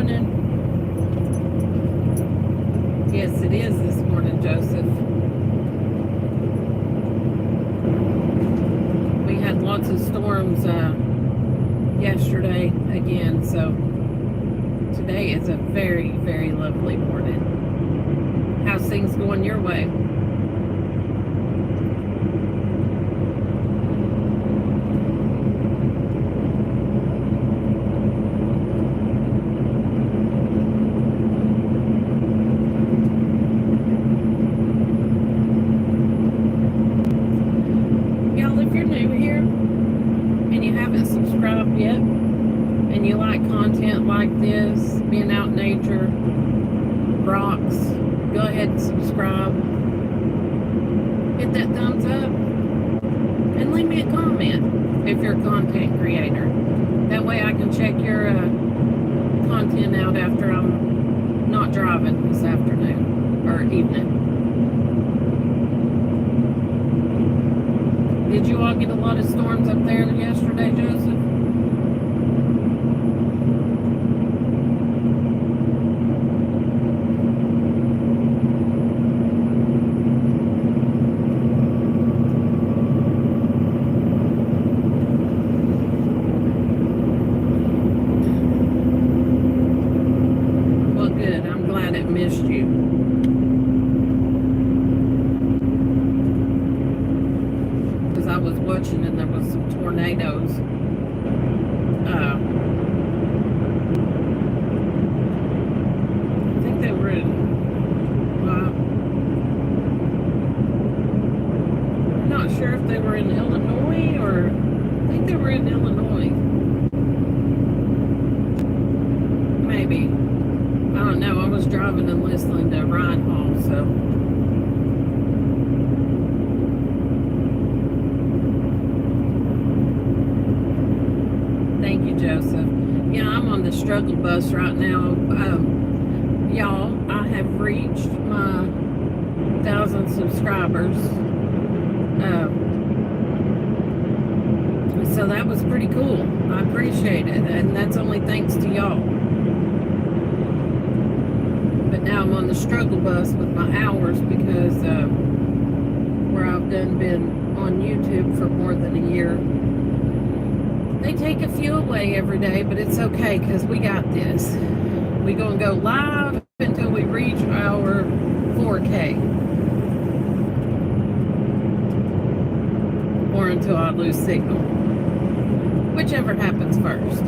morning? Yes, it is this morning, Joseph. We had lots of storms yesterday again, so today is a very, very lovely morning. How's things going your way? Y'all, if you're new here and you haven't subscribed yet, and you like content like this, being out in nature, rocks, go ahead and subscribe. Hit that thumbs up and leave me a comment if you're a content creator. That way I can check your content out after I'm not driving this afternoon or evening. Did you all get a lot of storms up there yesterday, Joseph? Well, good. I'm glad it missed you. Because I was watching and there was some tornadoes. I think they were in, I'm not sure if they were in Illinois or, I think they were in Illinois. Maybe. I don't know. I was driving and listening to Ryan Hall, so. Thank you, Joseph. Yeah, I'm on the struggle bus right now. Y'all, I have reached my 1,000 subscribers. So that was pretty cool. I appreciate it. And that's only thanks to y'all. But now I'm on the struggle bus with my hours because where I've been on YouTube for more than a year. They take a few away every day, but it's okay because we got this. We're going to go live until we reach our 4K. Or until I lose signal. Whichever happens first.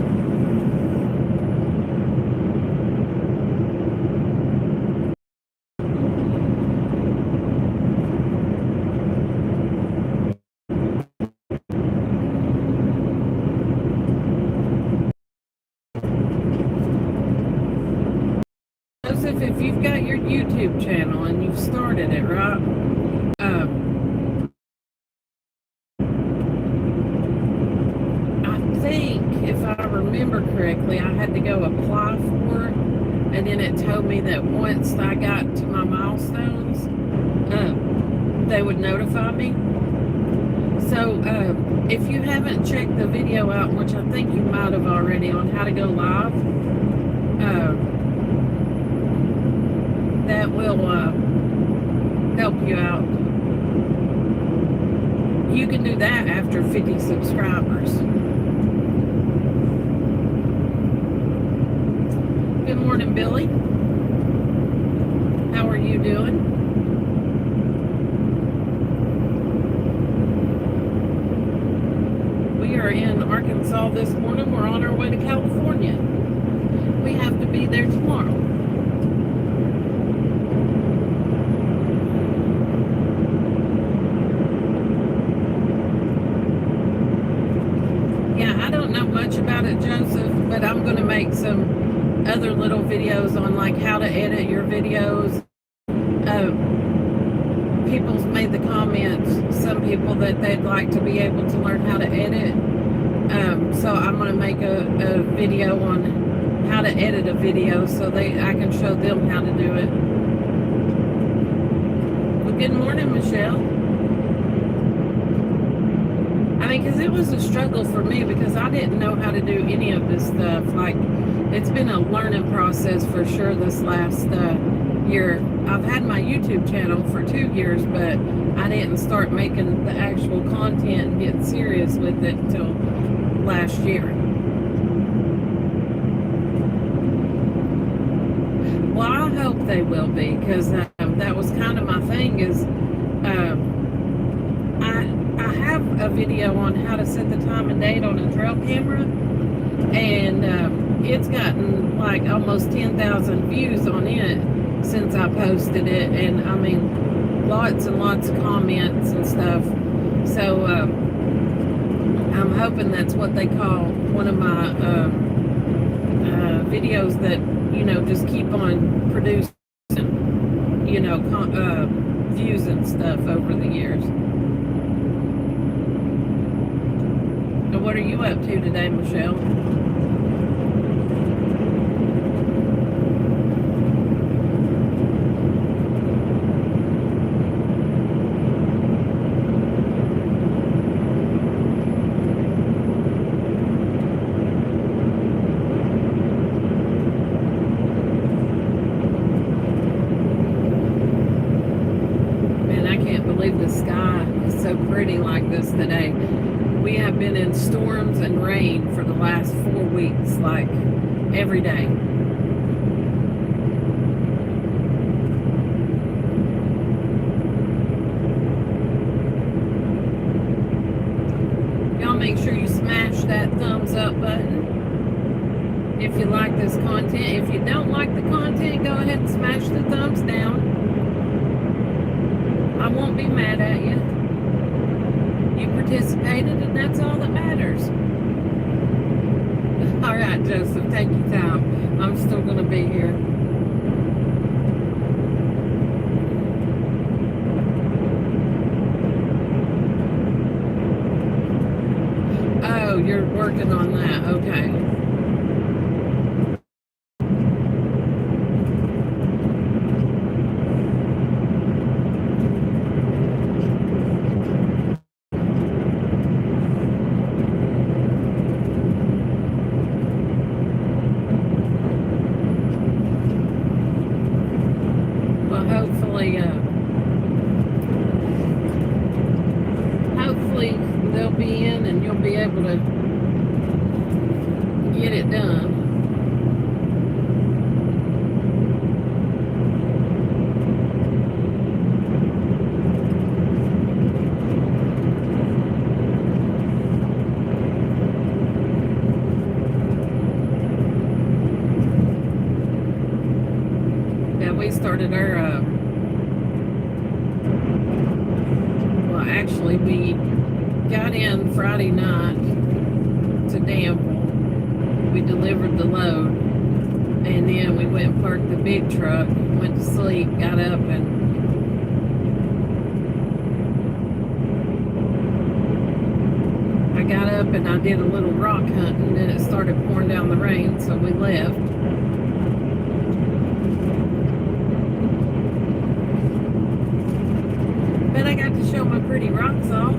If you've got your YouTube channel and you've started it, right? I think, if I remember correctly, I had to go apply for it, and then it told me that once I got to my milestones, they would notify me. So, if you haven't checked the video out, which I think you might have already, on how to go live, that will help you out. You can do that after 50 subscribers. Good morning, Billy. How are you doing? We are in Arkansas this morning. We're on our way to California. We have to be there tomorrow. I don't know much about it, Joseph, but I'm going to make some other little videos on like how to edit your videos. People's made the comments, some people, that they'd like to be able to learn how to edit. So I'm going to make a video on how to edit a video so I can show them how to do it. Well, good morning, Michelle. I mean, because it was a struggle for me because I didn't know how to do any of this stuff. Like, it's been a learning process for sure this last year. I've had my YouTube channel for 2 years, but I didn't start making the actual content and get serious with it until last year. Well, I hope they will be, because that was kind of my thing is I have a video on how to set the time and date on a trail camera, and it's gotten like almost 10,000 views on it since I posted it, and I mean lots and lots of comments and stuff. So I'm hoping that's what they call one of my videos that, you know, just keep on producing, you know, views and stuff over the years. So what are you up to today, Michelle? The sky is so pretty like this today. We have been in storms and rain for the last 4 weeks, like every day. Y'all make sure you smash that thumbs up button if you like this content. If you don't like the content, go ahead and smash the thumbs down. I won't be mad at you. You participated, and that's all that matters. All right, Joseph, take your time. I'm still going to be here. Oh, you're working on that. Okay. Hopefully they'll be in and you'll be able to get it done. Yeah, we started our actually, we got in Friday night to Danville. We delivered the load, and then we went and parked the big truck, went to sleep, got up, and I got up and I did a little rock hunting, and then it started pouring down the rain, so we left. But I got to show my pretty rocks off.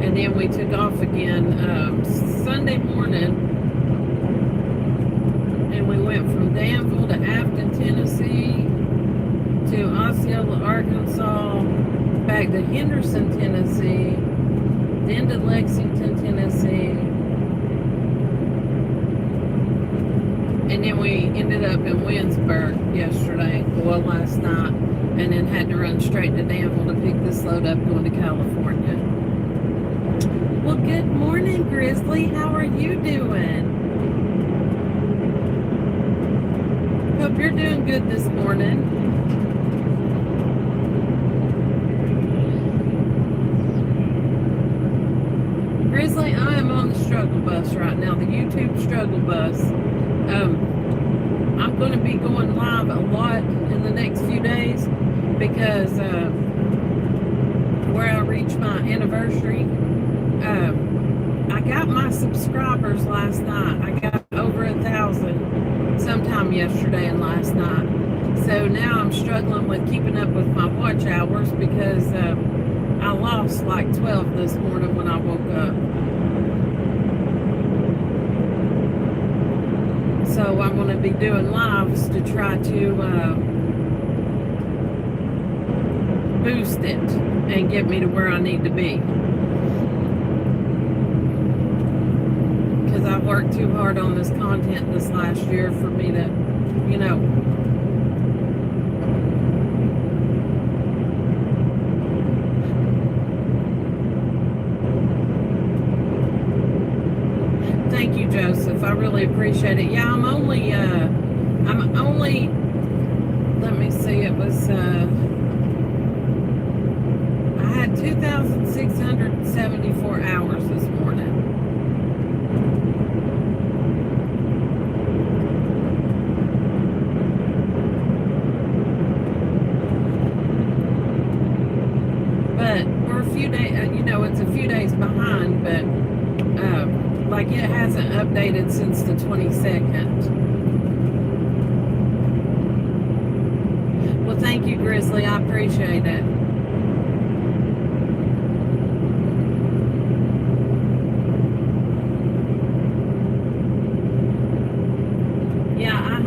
And then we took off again Sunday morning. And we went from Danville to Afton, Tennessee, to Osceola, Arkansas, back to Henderson, Tennessee, then to Lexington, Tennessee. And then we ended up in Winsburg yesterday, well, last night, and then had to run straight to Danville to pick this load up going to California. Well, good morning, Grizzly. How are you doing? Hope you're doing good this morning. Grizzly, I am on the struggle bus right now, the YouTube struggle bus. I'm going to be going live a lot in the next few days because where I reach my anniversary, I got my subscribers last night. I got over 1,000 sometime yesterday and last night. So now I'm struggling with keeping up with my watch hours because I lost like 12 this morning when I woke up. So I'm going to be doing lives to try to boost it and get me to where I need to be. Because I've worked too hard on this content this last year for me to, you know, thank you, Joseph. I really appreciate it. Yeah, I'm only, let me see, it was, I had 2,674 hours this morning. But we're a few days, you know, it's a few days behind, but like it hasn't updated since the 22nd. Well, thank you, Grizzly. I appreciate it. Yeah, I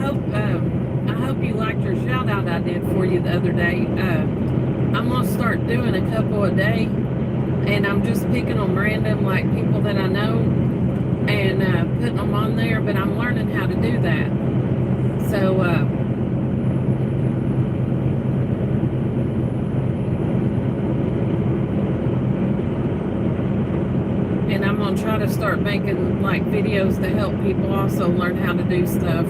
hope you liked your shout out I did for you the other day. I'm gonna start doing a couple a day, and I'm just picking them random, like people that I know, and putting them on there. But I'm learning how to do that. So and I'm gonna try to start making like videos to help people also learn how to do stuff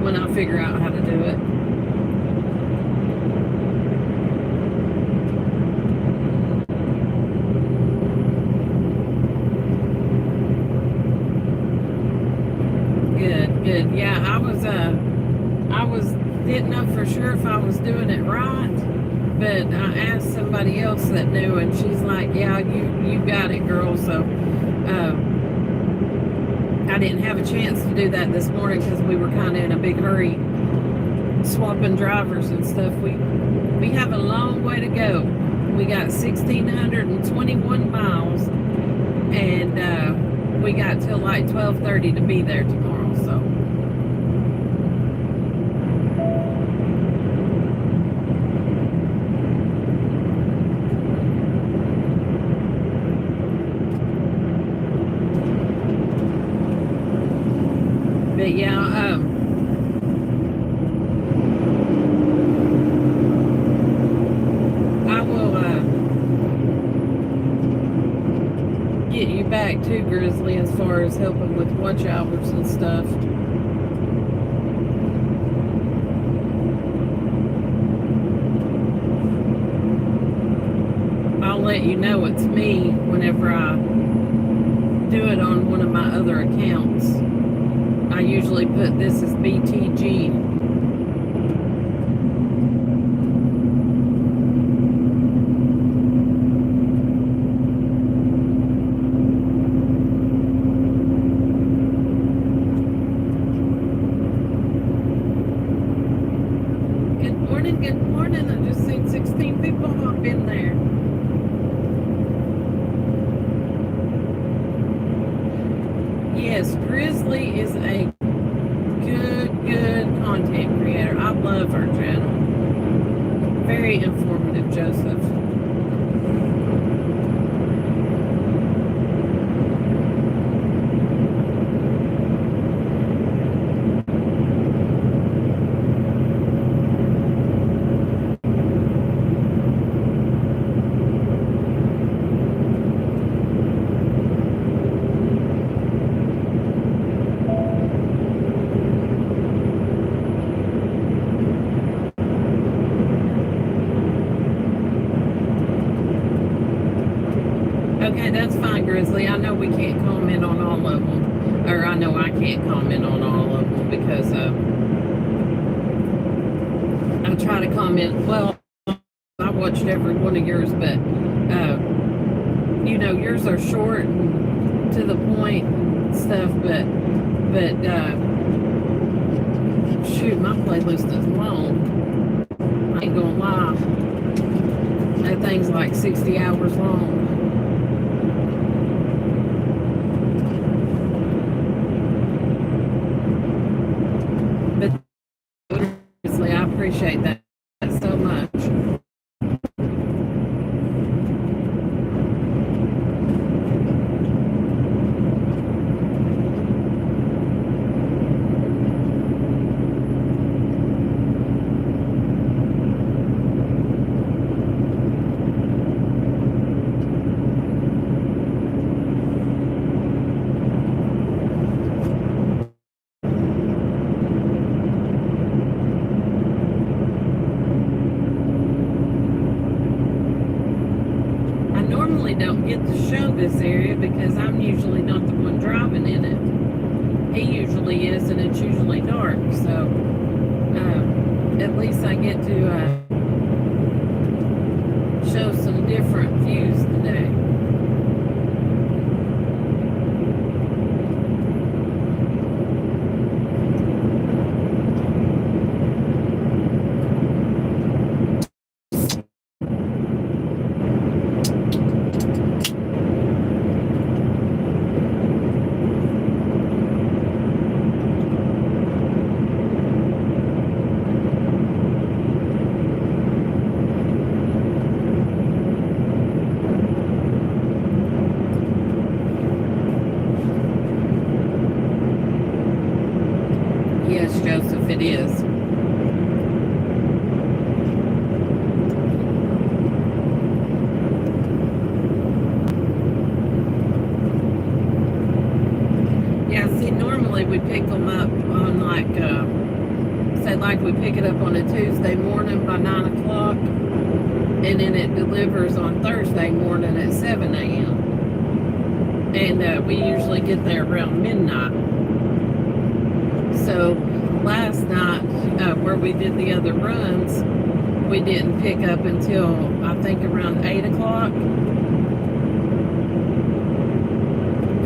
when I figure out how to do it. Good. Yeah, I didn't know for sure if I was doing it right, but I asked somebody else that knew, and she's like, yeah, you got it, girl. So I didn't have a chance to do that this morning because we were kind of in a big hurry swapping drivers and stuff. We have a long way to go. We got 1,621 miles, and we got till like 12:30 to be there tomorrow. So but yeah, I will get you back to Grizzly as far as helping with watch hours and stuff. I'll let you know it's me whenever I do it on one of my other accounts. I usually put this as BTG. Good morning. I just seen 16 people hop in there. Yes, Grizzly is a good content creator. I love her channel. Very informative, Joseph. Okay, that's fine, Grizzly. I know we can't comment on all of them. Or I know I can't comment on all of them because I try to comment. Well, I watched every one of yours, but, you know, yours are short and to the point and stuff, but shoot, my playlist is long. I ain't gonna lie. That thing's like 60 hours long. But honestly, I appreciate that so much. Don't get to show this area because I'm usually not the one driving in it. He usually is, and it's usually dark, so at least I get to show some different views today. Yes, Joseph, it is. Yeah, see, normally we pick them up on like, say like we pick it up on a Tuesday morning by 9 o'clock, and then it delivers on Thursday morning at 7 a.m. And we usually get there around midnight. So last night, where we did the other runs, we didn't pick up until I think around 8 o'clock.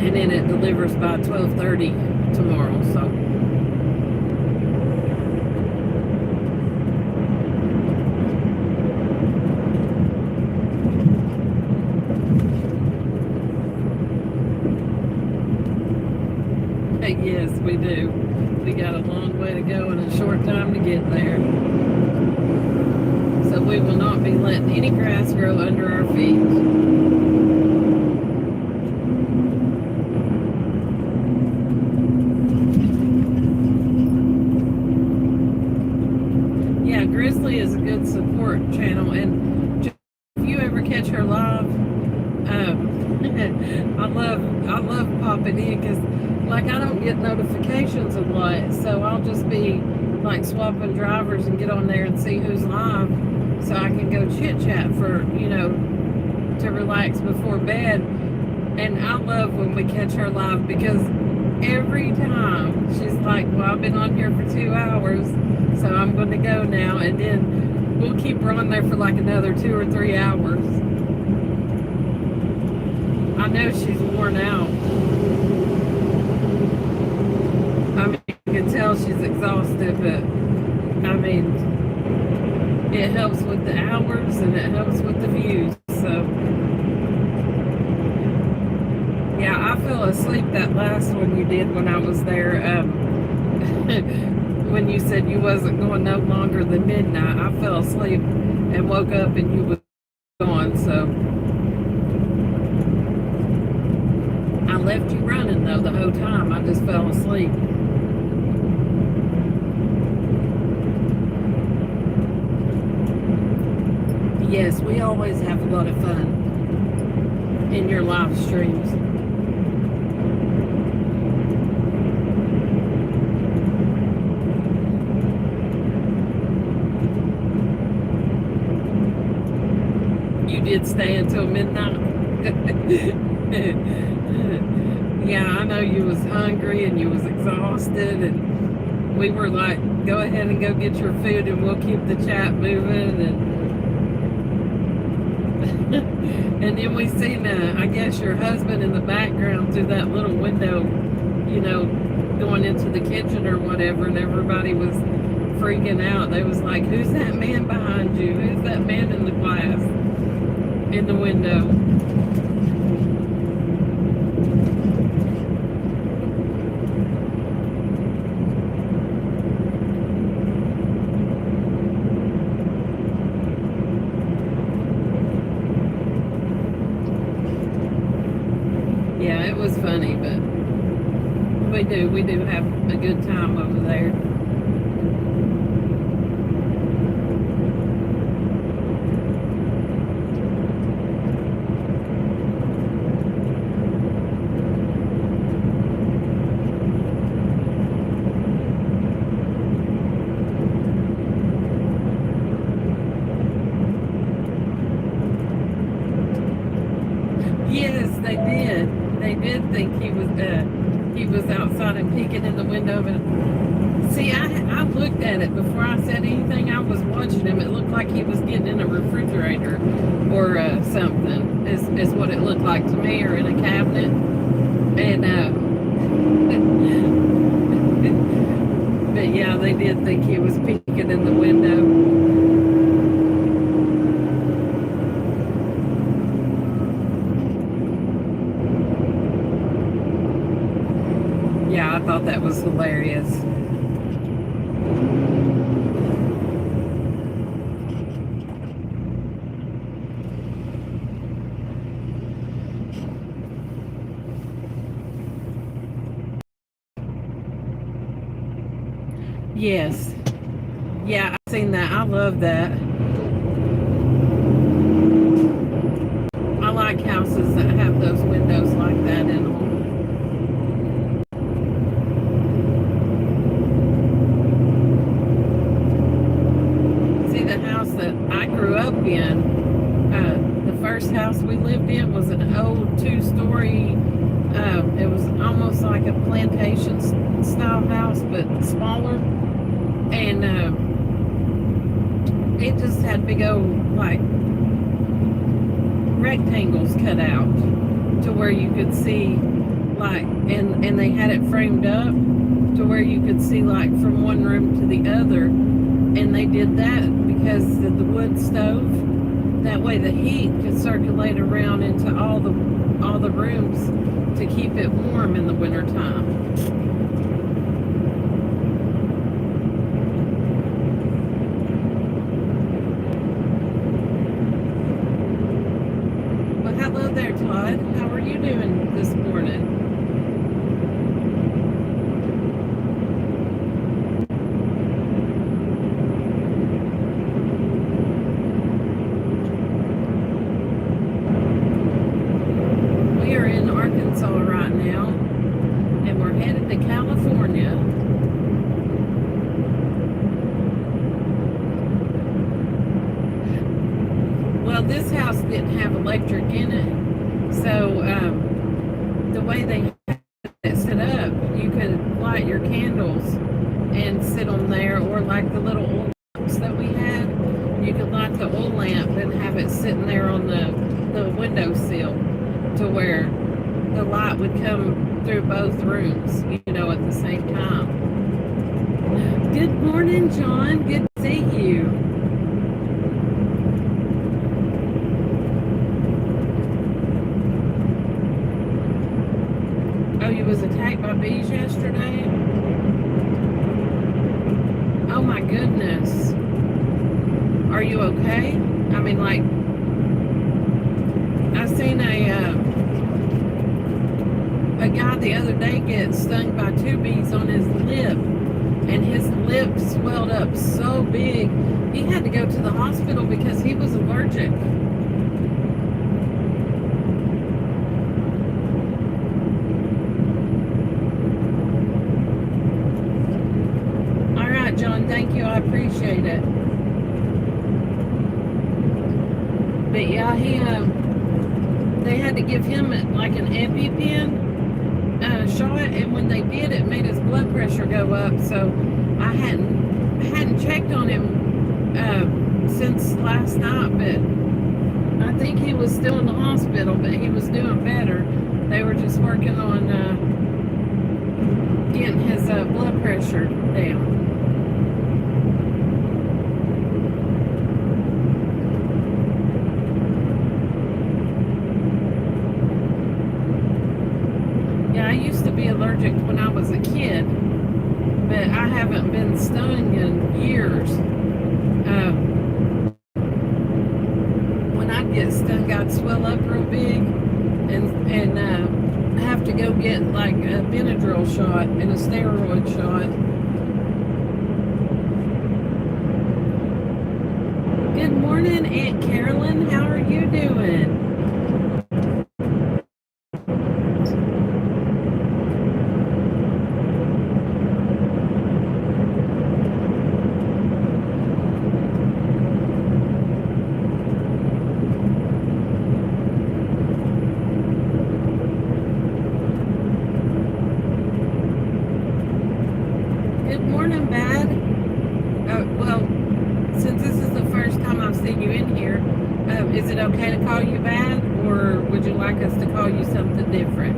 And then it delivers by 12:30 tomorrow. So yes, we do. We got a long way to go and a short time to get there. So we will not be letting any grass grow under our feet. Yeah, Grizzly is a good support channel, and if you ever catch her live, I love popping in because like I don't get notifications a lot, so I'll just be like swapping drivers and get on there and see who's live, so I can go chit chat for, you know, to relax before bed. And I love when we catch her live because every time she's like, well, I've been on here for 2 hours, so I'm going to go now, and then we'll keep her on there for like another 2 or 3 hours. I know she's worn out. I mean, you can tell she's exhausted, but I mean, it helps with the hours and it helps with the views. So, yeah, I fell asleep that last one you did when I was there. When you said you wasn't going no longer than midnight, I fell asleep and woke up and you was gone. So, I left you running though the whole time. I just fell asleep. Yes, we always have a lot of fun in your live streams. You did stay until midnight? Yeah, I know you was hungry and you was exhausted, and we were like, go ahead and go get your food and we'll keep the chat moving. And then we seen, I guess, your husband in the background through that little window, you know, going into the kitchen or whatever, and everybody was freaking out. They was like, who's that man behind you? Who's that man in the glass, in the window? Yeah, it was funny, but we do have a good time over there. Yes, they did. They did think he was outside and peeking in the window. But see, I looked at it before I said anything. I was watching him. It looked like he was getting in a refrigerator or something. Is what it looked like to me, or in a cabinet. And but yeah, they did think he was peeking in the window. Yeah, I thought that was hilarious. Yes. Yeah, I've seen that. I love that. I like houses that have those windows like that in them. That I grew up in, the first house we lived in was an old two-story, it was almost like a plantation style house, but smaller, and it just had big old like rectangles cut out to where you could see like, and they had it framed up to where you could see like from one room to the other. And they did that because of the wood stove. That way the heat could circulate around into all the rooms to keep it warm in the wintertime. Well, hello there, Todd. How are you doing this morning? Right now, and we're headed to California. Well, this house didn't have electric in it, so the way they had it set up, you could light your candles and sit on there, or like the little oil lamps that we had, you could light the oil lamp and have it sitting there on the windowsill to where the light would come through both rooms, you know, at the same time. Good morning, John. Good to see you. Oh, you was attacked by bees yesterday? Oh my goodness. Are you okay? I mean, like, I seen a guy the other day get stung by 2 bees on his lip, and his lip swelled up so big he had to go to the hospital because he was allergic. All right, John, thank you. I appreciate it. But yeah, they had to give him like an EpiPen shot, and when they did, it made his blood pressure go up. So I hadn't checked on him since last night, but I think he was still in the hospital, but he was doing better. They were just working on getting his blood pressure down. allergic when I was a kid, but I haven't been stung in years. When I'd get stung, I'd swell up real big and have to go get like a Benadryl shot and a steroid shot. Good morning, Aunt Carolyn. How are you doing? Good morning, Bad. Well, since this is the first time I've seen you in here, is it okay to call you Bad, or would you like us to call you something different?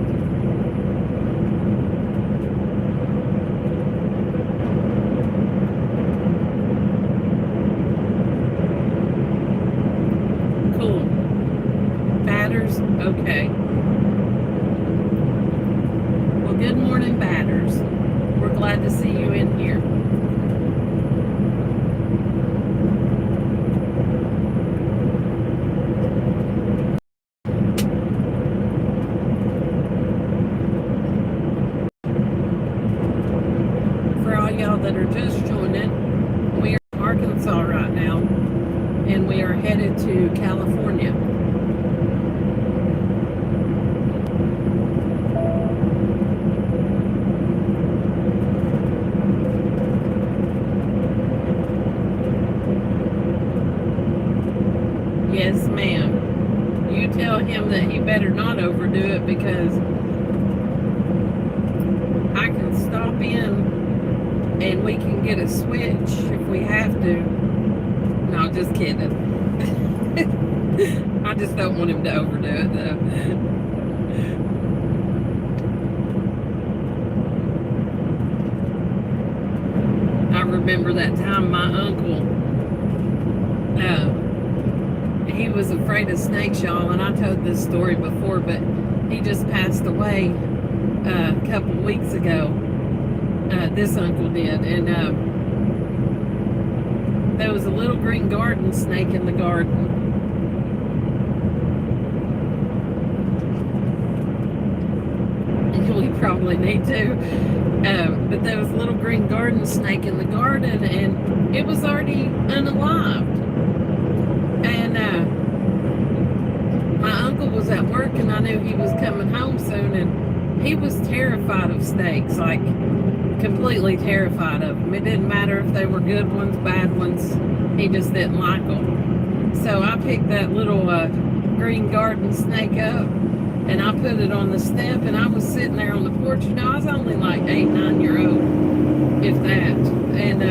Cool. Batters? Okay. Well, good morning, Batters. We're glad to see you in here. For all y'all that are just joining, we are in Arkansas right now, and we are headed to California. Yes, ma'am. You tell him that he better not overdo it, because I can stop in and we can get a switch if we have to. No, just kidding. I just don't want him to overdo it, though. I remember that time my uncle, he was afraid of snakes, y'all, and I told this story before, but he just passed away a couple weeks ago. This uncle did, and there was a little green garden snake in the garden. We probably need to, but there was a little green garden snake in the garden, and it was already unalived. And my uncle was at work, and I knew he was coming home soon, and he was terrified of snakes, like completely terrified of them. It didn't matter if they were good ones, bad ones, he just didn't like them. So I picked that little green garden snake up, and I put it on the step, and I was sitting there on the porch. You know, I was only like 8, 9 years old, if that. And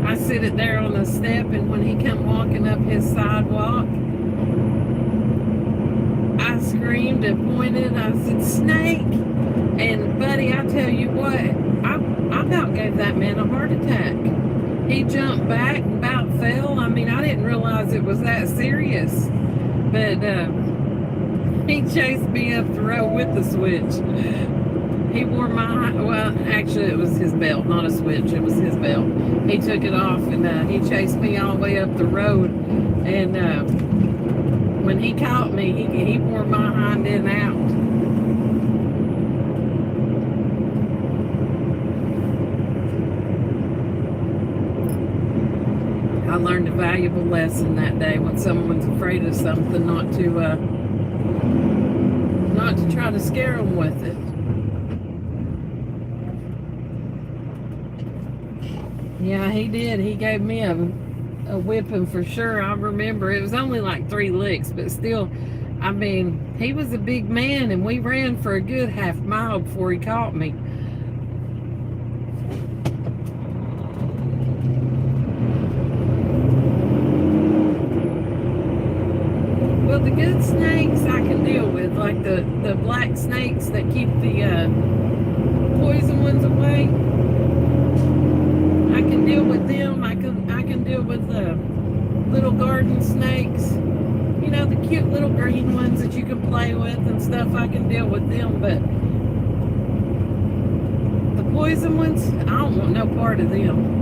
I sit it there on the step, and when he come walking up his sidewalk, I screamed and pointed. I said, "Snake!" And buddy, I tell you what, I about gave that man a heart attack. He jumped back and about fell. I mean, I didn't realize it was that serious. But he chased me up the road with the switch. He wore my, well, actually it was his belt, not a switch, it was his belt. He took it off, and he chased me all the way up the road. And when he caught me, he wore my hind end out. I learned a valuable lesson that day. When someone's afraid of something, not to try to scare them with it. Yeah, he did. He gave me a whipping for sure. I remember it was only like 3 licks, but still, I mean, he was a big man, and we ran for a good half mile before he caught me. Well, the good snakes I can deal with, like the black snakes that keep the poison ones away. I can deal with them. I can deal with the little garden snakes. You know, the cute little green ones that you can play with and stuff. I can deal with them, but poison ones, I don't want no part of them.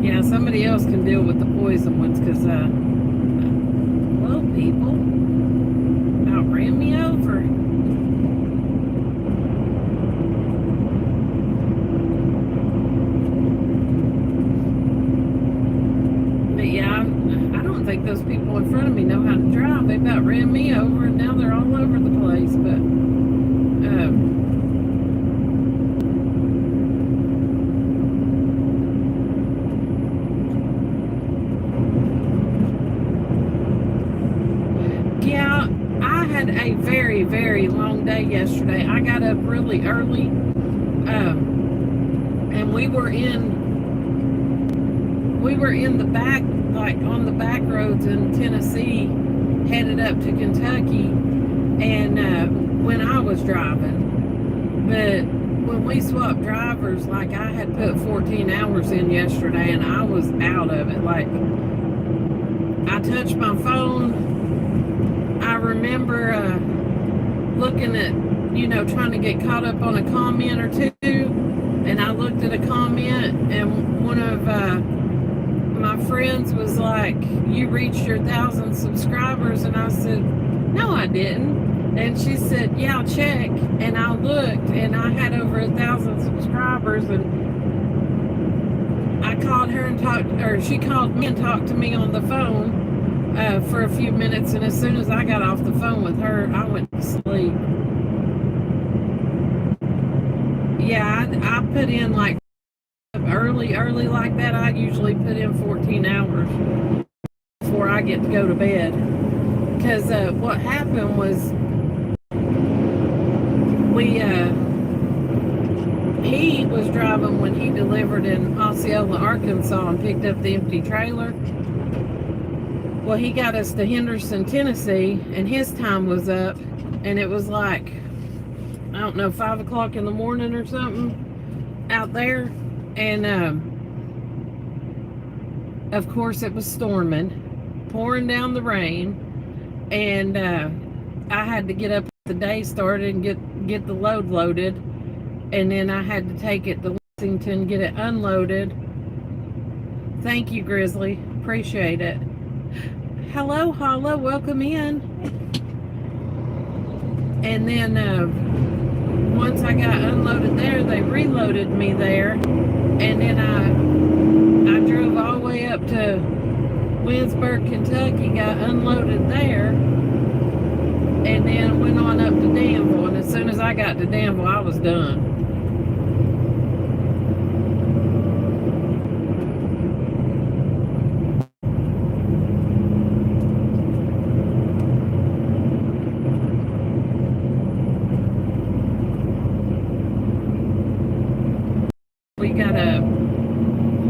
Yeah, somebody else can deal with the poison ones, because, hello, people. Outran me over. But yeah, I don't think those people in front of me know how to drive. They about ran me over, and now they're all over the place. But yeah, I had a very, very long day yesterday. I got up really early, and we were in the back, like on the back roads in Tennessee, headed up to Kentucky, and when I was driving. But when we swapped drivers, like I had put 14 hours in yesterday, and I was out of it. Like, I touched my phone. I remember looking at, trying to get caught up on a comment or two, and I looked at a comment, and one of my friends was like, "You reached your 1,000 subscribers," and I said, "No, I didn't." And she said, "Yeah, I'll check." And I looked, and I had over 1,000 subscribers, and I called her and she called me and talked to me on the phone for a few minutes, and as soon as I got off the phone with her, I went to sleep. Yeah, I put in like early like that. I usually put in 14 hours before I get to go to bed. Because what happened was he was driving when he delivered in Osceola, Arkansas, and picked up the empty trailer. Well, he got us to Henderson, Tennessee, and his time was up, and it was like, I don't know, 5 o'clock in the morning or something out there. And of course it was storming, pouring down the rain, and I had to get up the day started and get the load loaded, and then I had to take it to Lexington, get it unloaded. Thank you, Grizzly, appreciate it. Hello, Holla, welcome in. And then once I got unloaded there, they reloaded me there, and then I drove all the way up to Winsburg, Kentucky, got unloaded there, and then went on up to Danville. And as soon as I got to Danville, I was done.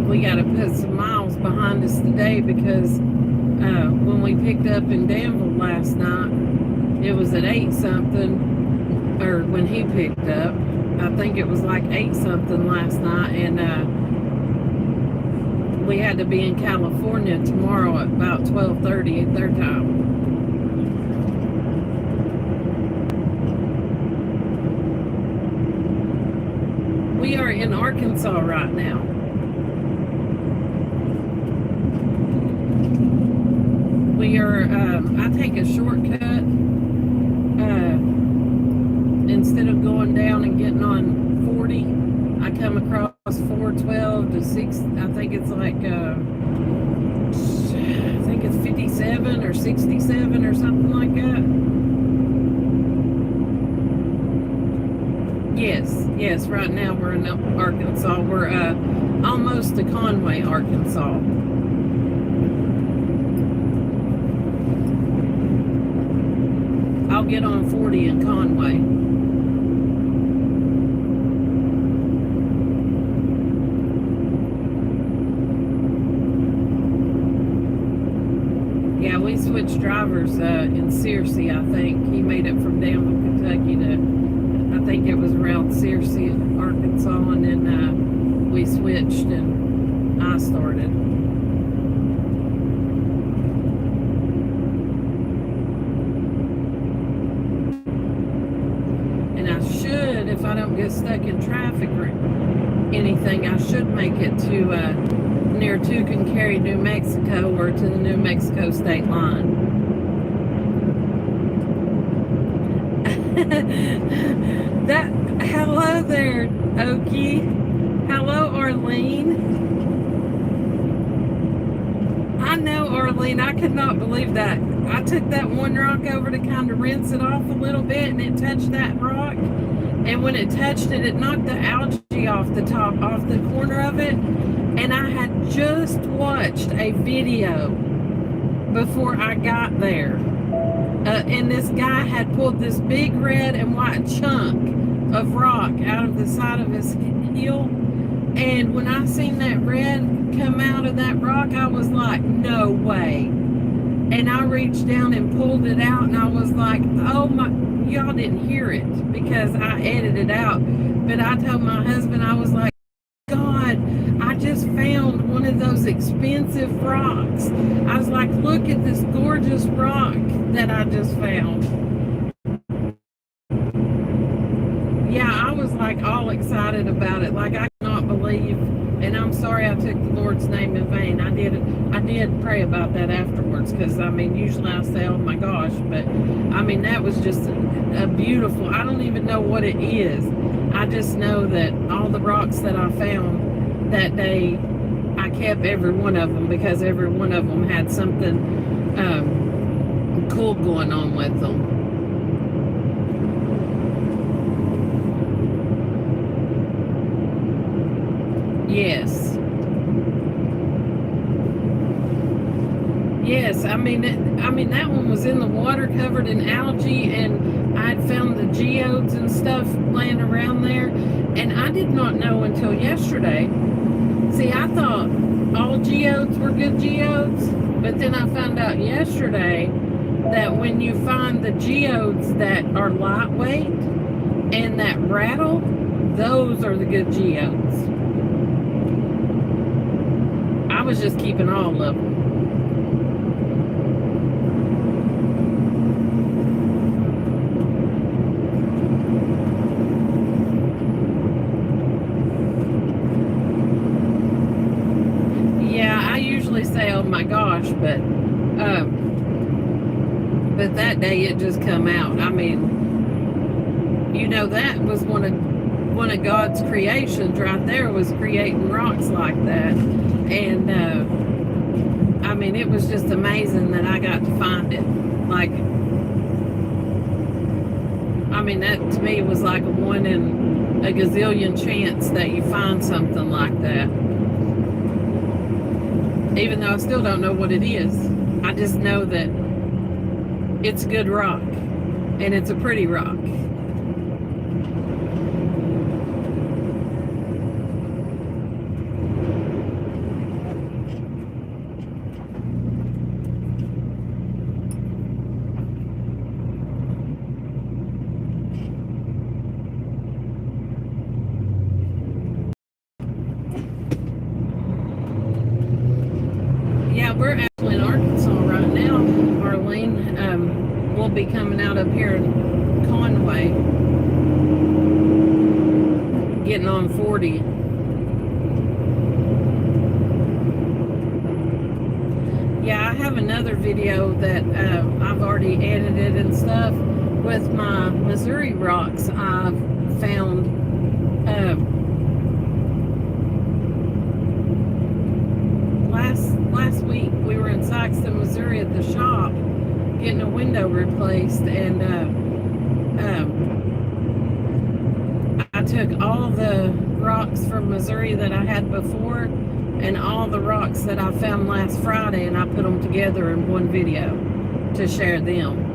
We gotta put some miles behind us today, because when we picked up in Danville last night, it was at 8 something, or when he picked up, I think it was like 8 something last night, and we had to be in California tomorrow at about 12:30 at their time. We are in Arkansas right now. We are, I take a shortcut, instead of going down and getting on 40, I come across 412 to 6, I think it's like, I think it's 57 or 67 or something like that. Yes, right now we're in Arkansas. We're almost to Conway, Arkansas. I'll get on 40 in Conway. Yeah, we switched drivers in Searcy, I think. He made it from Danville, Kentucky to, I think it was around Searcy, Arkansas, and then we switched and I started. don't get stuck in traffic or anything, I should make it to near Tucumcari, New Mexico, or to the New Mexico state line. Hello there, Okie. Hello, Arlene. I know, Arlene, I could not believe that. I took that one rock over to kind of rinse it off a little bit, and it touched that rock. And when it touched it, it knocked the algae off the top, off the corner of it. And I had just watched a video before I got there. And this guy had pulled this big red and white chunk of rock out of the side of his heel. And when I seen that red come out of that rock, I was like, no way. And I reached down and pulled it out, and I was like, oh my, y'all didn't hear it because I edited it out. But I told my husband, I was like, God, I just found one of those expensive rocks. I was like, look at this gorgeous rock that I just found. Yeah, I was like all excited about it. Like, I cannot believe, and I'm sorry I took the Lord's name in vain. I did pray about that afterwards, because I mean, usually I say, oh my gosh, but I mean, that was just a beautiful, I don't even know what it is. I just know that all the rocks that I found that day, I kept every one of them, because every one of them had something cool going on with them. Yes. Yes, I mean that one was in the water, covered in algae, and I had found the geodes and stuff laying around there, and I did not know until yesterday. See, I thought all geodes were good geodes, but then I found out yesterday that when you find the geodes that are lightweight and that rattle, those are the good geodes. I was just keeping all of them. Yeah, I usually say, oh my gosh, but that day it just come out. I mean, you know, that was one of God's creations right there, was creating rocks like that. And I mean, it was just amazing that I got to find it. Like, I mean, that to me was like a 1 in a gazillion chance that you find something like that. Even though I still don't know what it is, I just know that it's a good rock, and it's a pretty rock. We're actually in Arkansas right now, Arlene. We'll be coming out up here in Conway, getting on 40. Yeah, I have another video that I've already edited and stuff with my Missouri rocks I've found. Last week we were in Saxton, Missouri at the shop getting a window replaced, and I took all the rocks from Missouri that I had before and all the rocks that I found last Friday, and I put them together in one video to share them.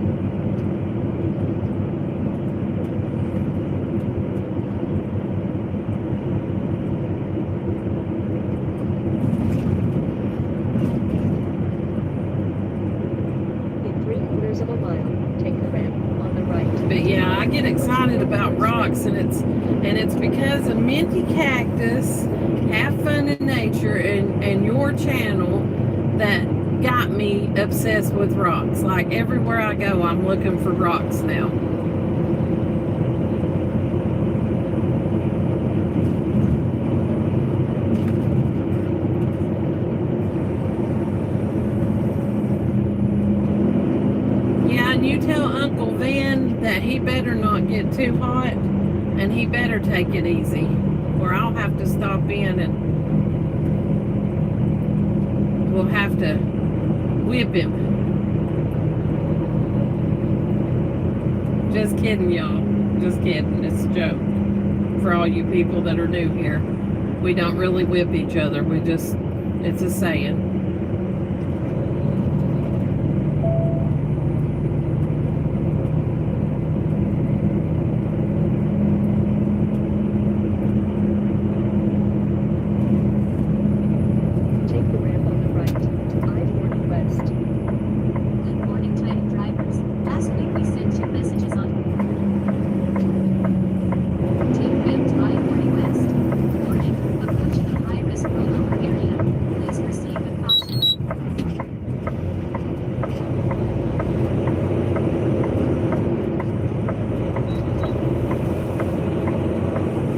But yeah, I get excited about rocks, and it's because of Minty Cactus, Have Fun in Nature, and your channel that got me obsessed with rocks. Like, everywhere I go, I'm looking for rocks now. Uncle Van that he better not get too hot and he better take it easy, or I'll have to stop in and we'll have to whip him. Just kidding, y'all. Just kidding. It's a joke for all you people that are new here. We don't really whip each other. We just, it's a saying.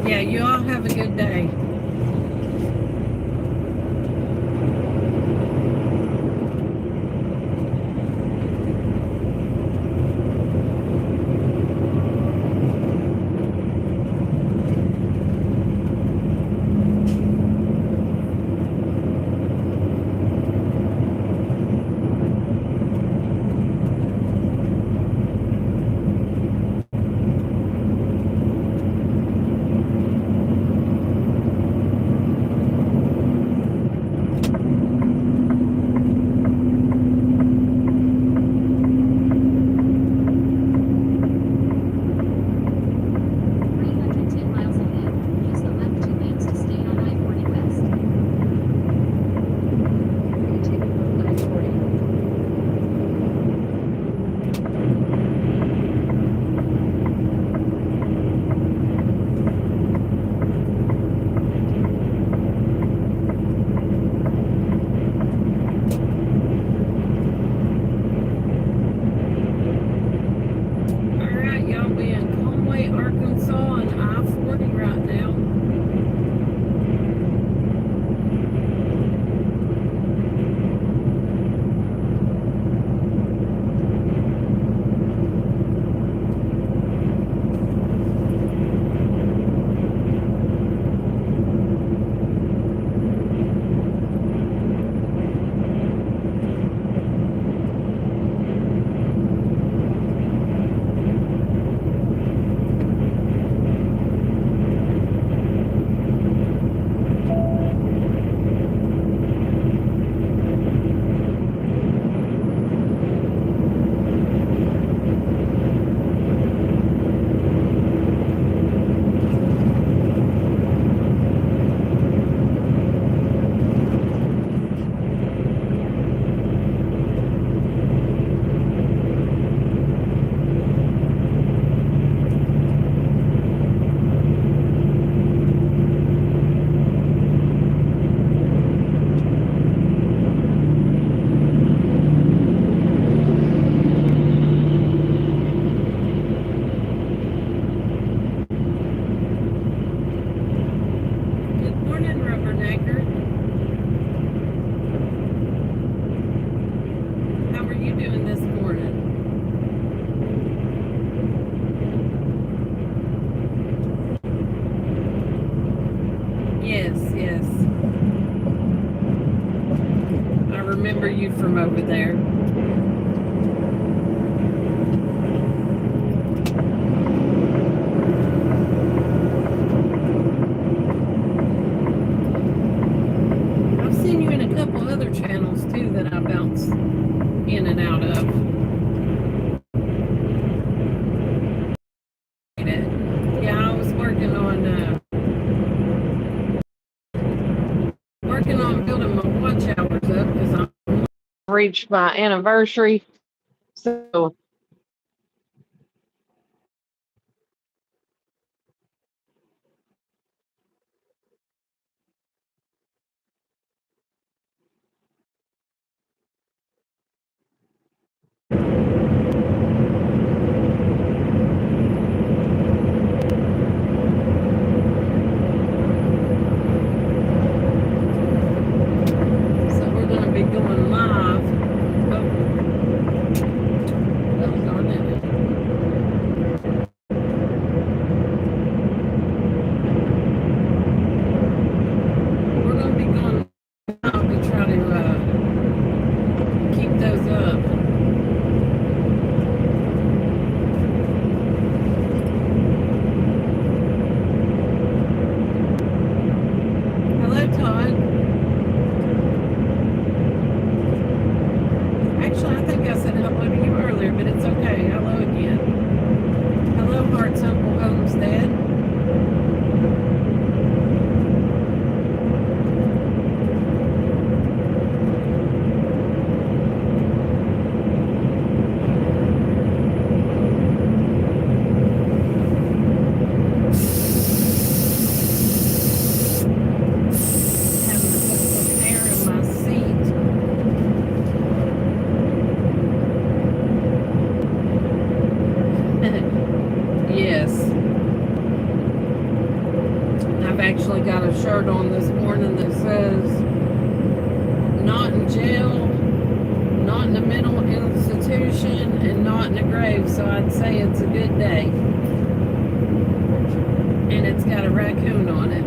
Yeah, you all have a good day. remember you from over there. I've seen you in a couple other channels too that I bounce in and out of. Yeah, I was working on building my watch hours up because I reached my anniversary. So we're going to be going live. those up. Hello, Todd. Actually, I think I said hello to you earlier, but it's okay. Hello again. Hello, Heart's Uncle Homestead. Got a shirt on this morning that says not in jail, not in a mental institution, and not in a grave, so I'd say it's a good day. And it's got a raccoon on it.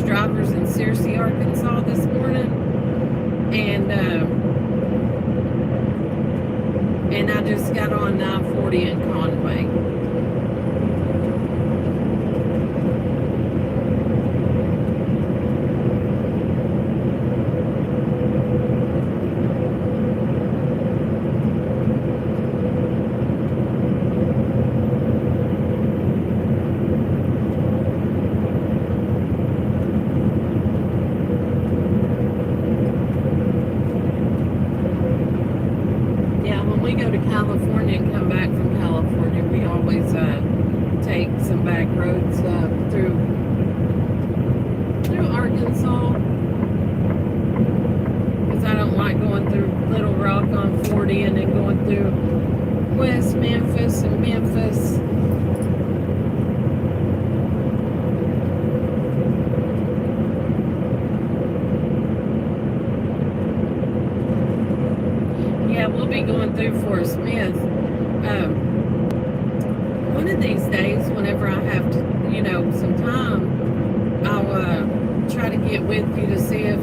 Drivers in Searcy, Arkansas this morning, and I just got on 940 in Conway. California and come back from California, we always take some back roads through Arkansas, because I don't like going through Little Rock on 40 and then going through West Memphis and Memphis. We'll be going through Fort Smith. One of these days, whenever I have to, some time, I'll try to get with you to see if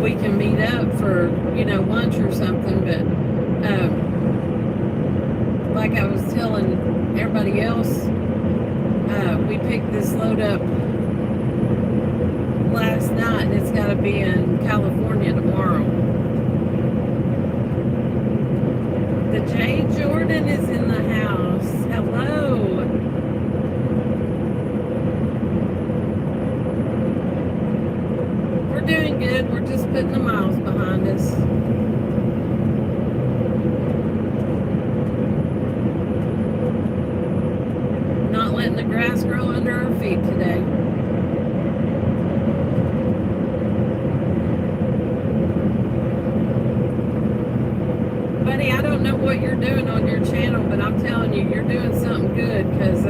we can meet up for, lunch or something. But like I was telling everybody else, we picked this load up last night, and it's got to be in California tomorrow. The J. Jordan is in the house. Hello. We're doing good. We're just putting the miles behind us. Not letting the grass grow under our feet today. Buddy, I don't know what you're doing on your channel, but I'm telling you, you're doing something good, because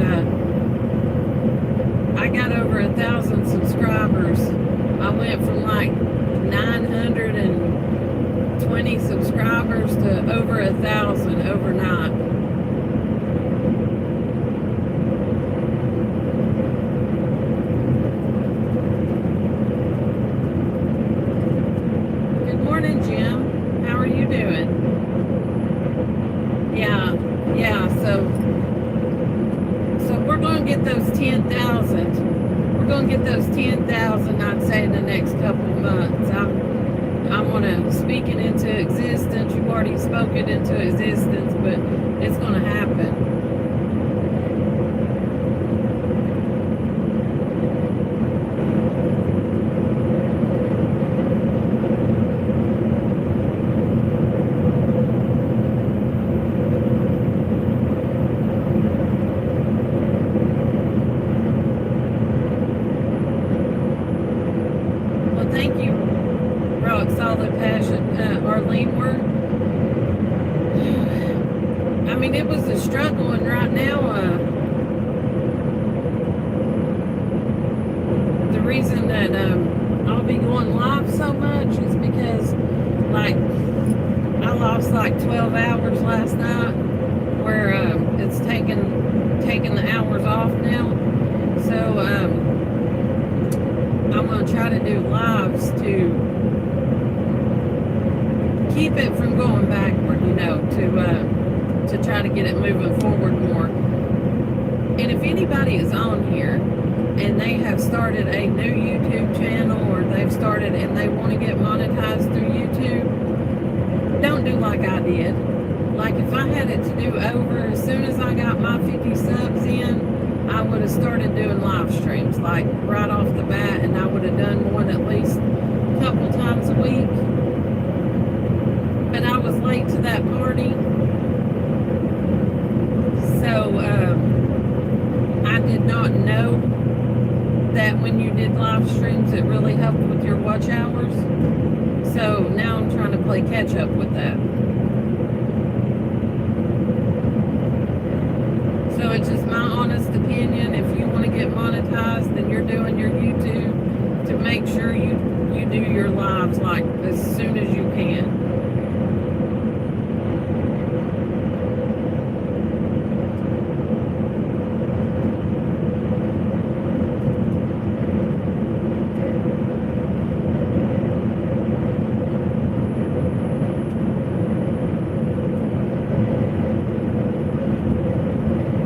we're going to get those 10,000, I'd say, in the next couple of months. I want to speak it into existence. You've already spoken it into existence, but it's going to happen. Thank you, Rock Solid Passion, Arlene. I mean, it was a struggle, and right now, the reason that I'll be going live so much is because, like, I lost like 12 hours last night, where it's taking the hours off now. So I'm going to try to do lives to keep it from going backward, you know, to try to get it moving forward more. And if anybody is on here and they have started a new YouTube channel, or they've started and they want to get monetized through YouTube, don't do like I did. Like, if I had it to do over, as soon as I got my 50 subs in, I would have started doing live streams, like, right off the bat, and I would have done one at least a couple times a week. But I was late to that party, so I did not know that when you did live streams, it really helped with your watch hours. So now I'm trying to play catch up with that. So it's just my honest opinion. If you want to get monetized, then you're doing your YouTube, to make sure you do your lives like as soon as you can.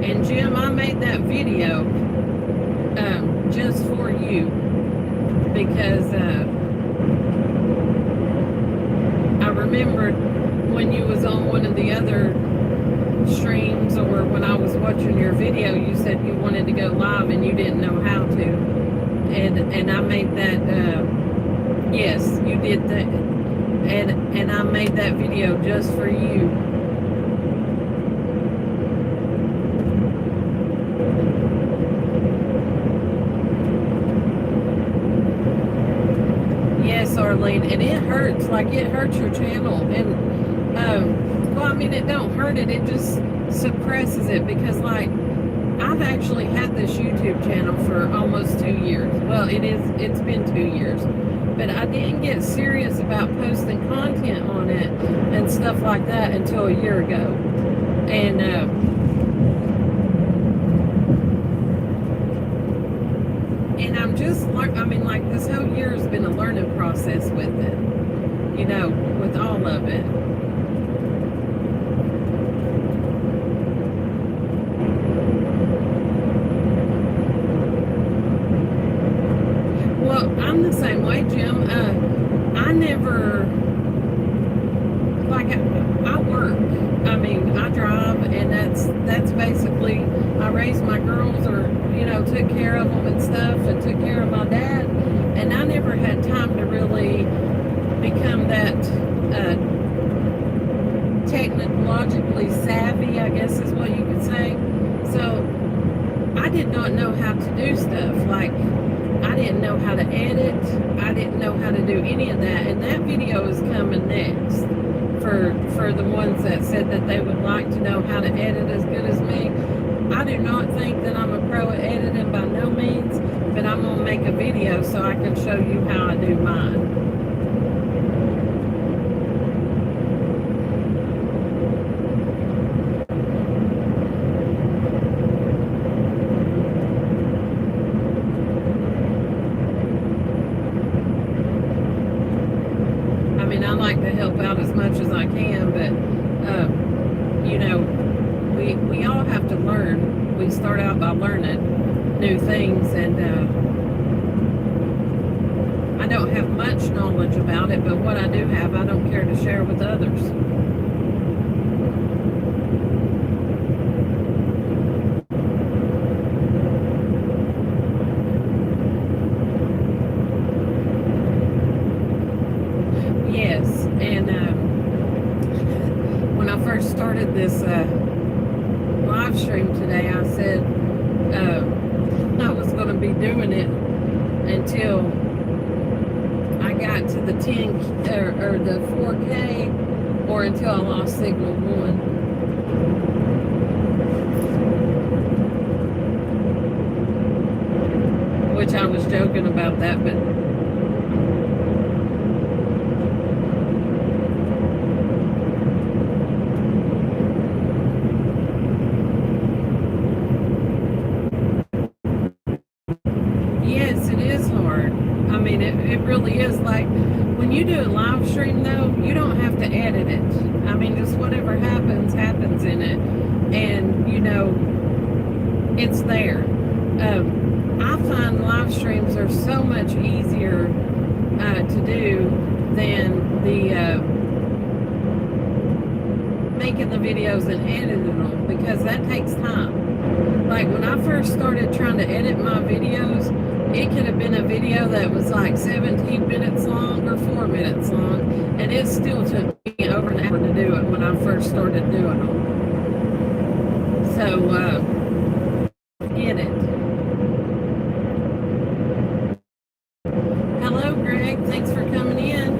And Jim, I made that video just for you, because I remembered when you was on one of the other streams, or when I was watching your video, you said you wanted to go live and you didn't know how to, and I made that. Yes, you did that, and I made that video just for you. Yes, Arlene, and it hurts. Like, it hurts your channel, and well, I mean, it don't hurt it. It just suppresses it, because, like, I've actually had this YouTube channel for almost 2 years. Well, it's been 2 years, but I didn't get serious about posting content on it and stuff like that until a year ago, and I'm just, I mean, like, this whole year has been a learning process with it, you know, with all of it. Well, I'm the same way, Jim. I never, like, I work. I mean, I drive, and that's basically, I raised my girls, or, you know, took care of them and stuff, and took care of my dad, and I never had time to really become that technologically savvy, I guess is what you could say. So I did not know how to do stuff. Like, I didn't know how to edit. I didn't know how to do any of that, and that video is coming next. For the ones that said that they would like to know how to edit as good as me. I do not think that I'm a pro at editing, by no means, but I'm going to make a video so I can show you how I do mine. I mean, I like to help out as much as I can, but, you know, we all have to learn. We start out by learning new things, and I don't have much knowledge about it, but what I do have, I don't care to share with others. Yes, and when I first started this live stream today, I said I was going to be doing it until I got to the 10 or the 4K, or until I lost signal 1. Which I was joking about that, but yes, it is hard. I mean, it really is. Like, when you do a live stream, though, you don't have to edit it. I mean, just whatever happens, happens in it. And, you know, it's there. I find live streams are so much easier to do than the making the videos and editing them, because that takes time. Like, when I first started trying to edit my videos, it could have been a video that was like 17 minutes long or 4 minutes long, and it still took me over an hour to do it when I first started doing them. So, get it. Hello, Greg. Thanks for coming in.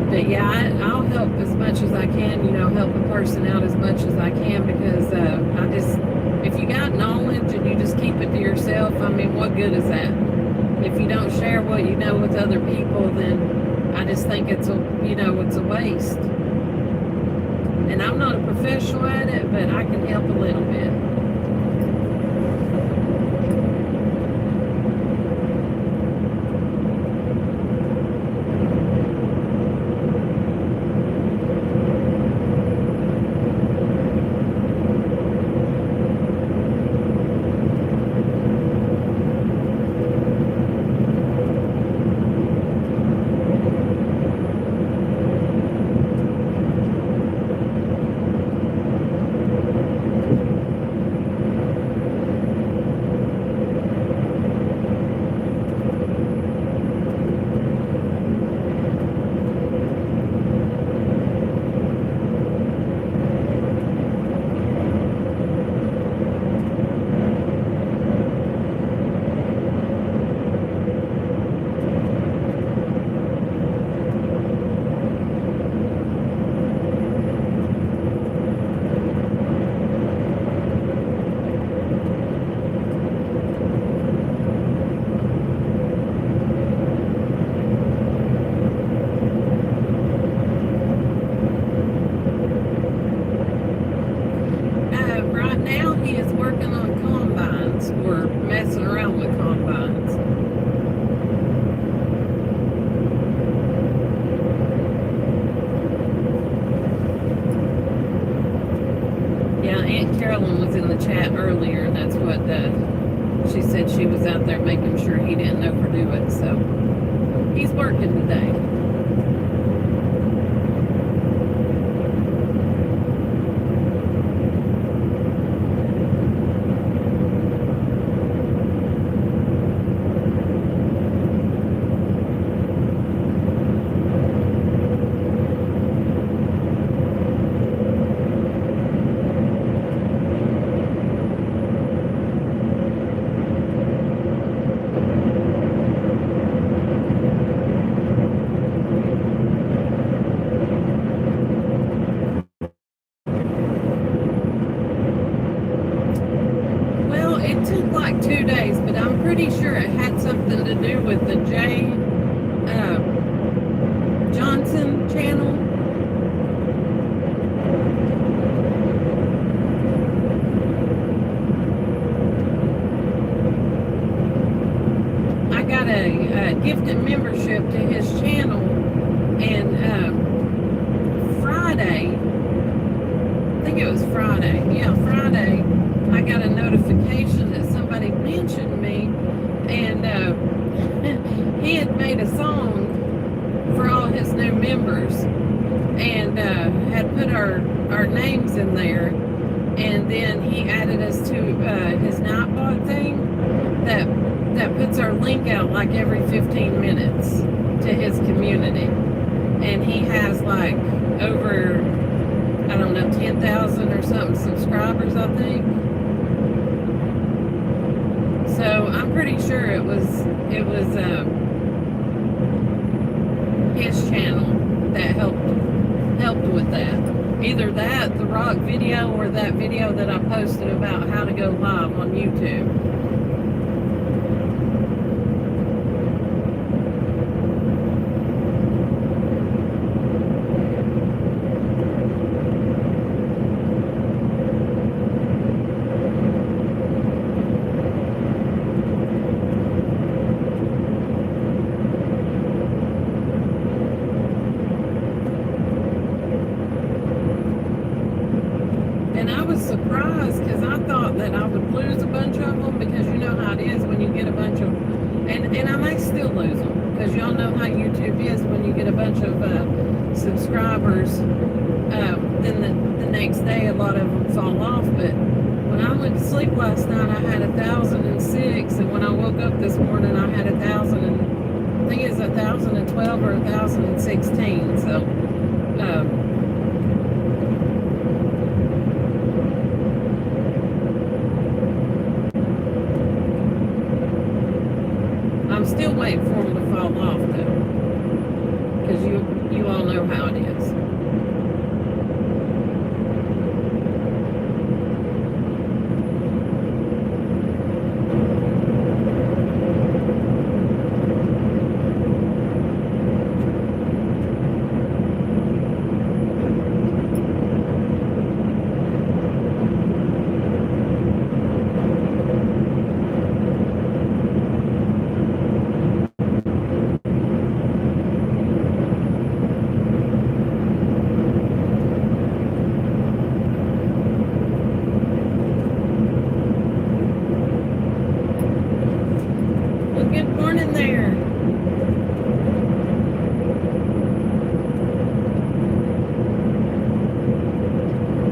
But yeah, I'll help as much as I can, you know, help a person out as much as I can, because if you got knowledge and you just keep it to yourself, I mean, what good is that? If you don't share what you know with other people, then I just think it's a waste. And I'm not a professional at it, but I can help a little bit. Right now, he is working on combines, or messing around with combines. Yeah, Aunt Carolyn was in the chat earlier, and that's what she said. She was out there making sure he didn't overdo it, so he's working today. Like 2 days, but I'm pretty sure it had something to do with the Jay Johnson channel. gifted membership to his channel, and Friday, I think it was Friday, yeah, Friday, I got a notification that somebody mentioned me, and he had made a song for all his new members, and had put our names in there, and then he added us to his Nightbot thing that puts our link out like every 15 minutes to his community, and he has like over, I don't know, 10,000 or something subscribers, I think. So I'm pretty sure it was his channel that helped with that. Either that, the rock video, or that video that I posted about how to go live on YouTube. And I was surprised because I thought that I would lose a bunch of them, because you know how it is when you get a bunch of, and I may still lose them, because y'all know how YouTube is when you get a bunch of subscribers, then the next day a lot of them fall off. But when I went to sleep last night, I had 1,006, and when I woke up this morning, I had 1,000, and I think it's 1,012 or 1,016. So I'm still waiting for them to fall off, though, because you all know how it is. Good morning there.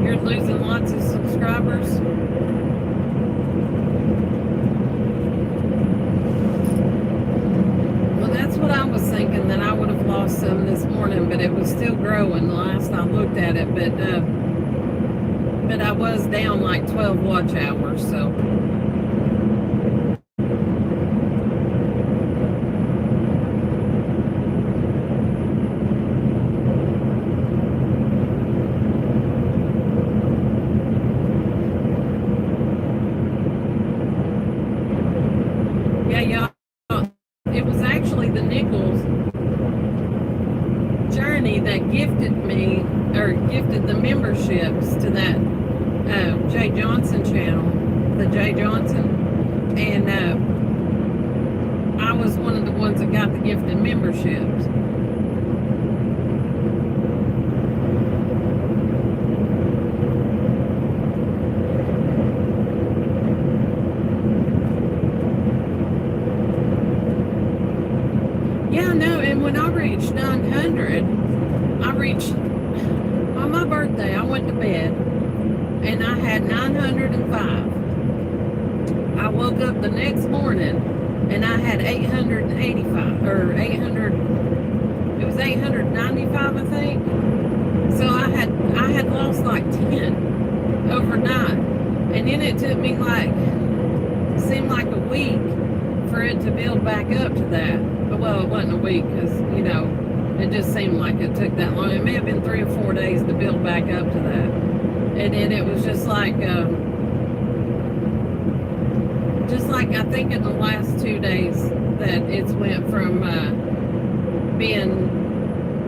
You're losing lots of subscribers. Well, that's what I was thinking, that I would have lost some this morning, but it was still growing the last I looked at it. But I was down like 12 watch hours, so. Yeah, it was actually the Nichols Journey that gifted me, or gifted the memberships to that Jay Johnson channel, the Jay Johnson, and I was one of the ones that got the gifted memberships. Yeah, no, and when I reached 900, on my birthday, I went to bed, and I had 905. I woke up the next morning, and I had 885, or 800, it was 895, I think. So I had lost like 10 overnight, and then it took me seemed like a week for it to build back up to that. Well, it wasn't a week, because, you know, it just seemed like it took that long. It may have been 3 or 4 days to build back up to that. And then it was just like I think in the last 2 days that it's went from being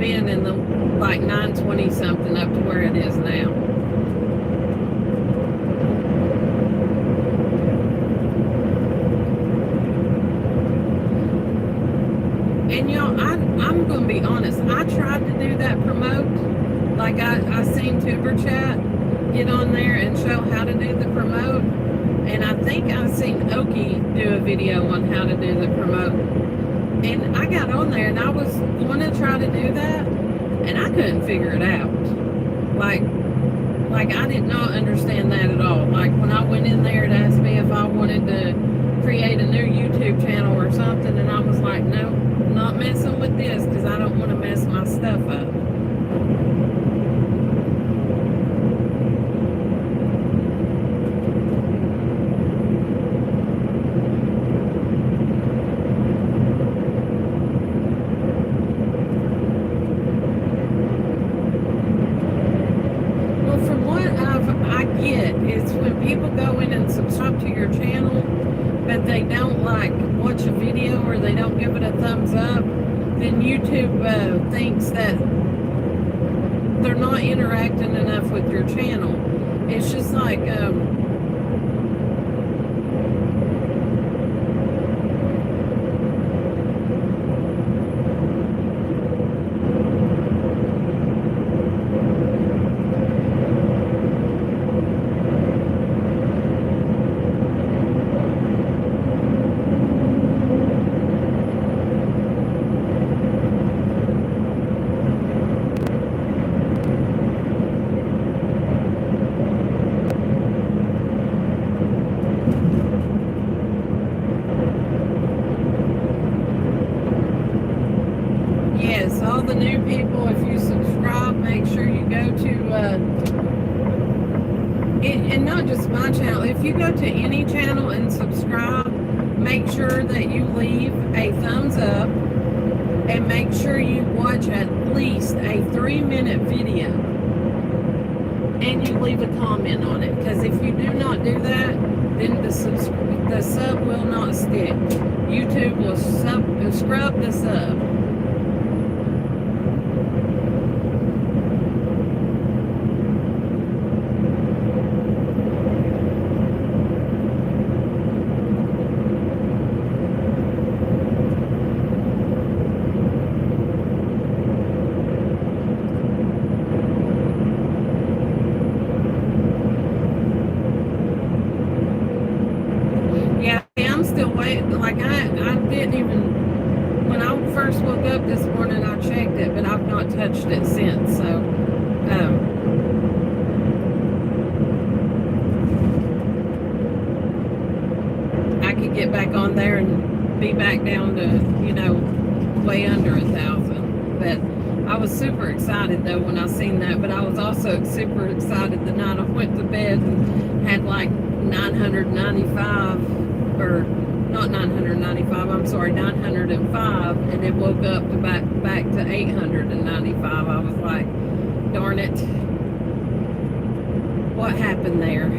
in the like 920 something up to where it is now. super chat get on there and show how to do the promote. And I think I've seen Oki do a video on how to do the promote. And I got on there and I was going to try to do that, and I couldn't figure it out. Like I did not understand that at all. Like when I went in there to ask me if I wanted to create a new YouTube channel or something, and I was like, no, I'm not messing with this because I don't want to mess my stuff up. People go in and subscribe to your channel, but they don't like watch a video or they don't give it a thumbs up, then YouTube thinks that they're not interacting enough with your channel. It's just like all the new people, if you subscribe, make sure you go to and not just my channel, if you go to any channel and subscribe, make sure that you leave a thumbs up and make sure you watch at least a 3-minute video and you leave a comment on it, because if you do not do that, then the sub will not stick. YouTube will scrub the sub. Like I didn't even, when I first woke up this morning, I checked it, but I've not touched it since. So, I could get back on there and be back down to, way under 1,000. But I was super excited though when I seen that. But I was also super excited the night I went to bed and had like 995 or. Not 995, I'm sorry, 905, and it woke up to back to 895. I was like, darn it, what happened there?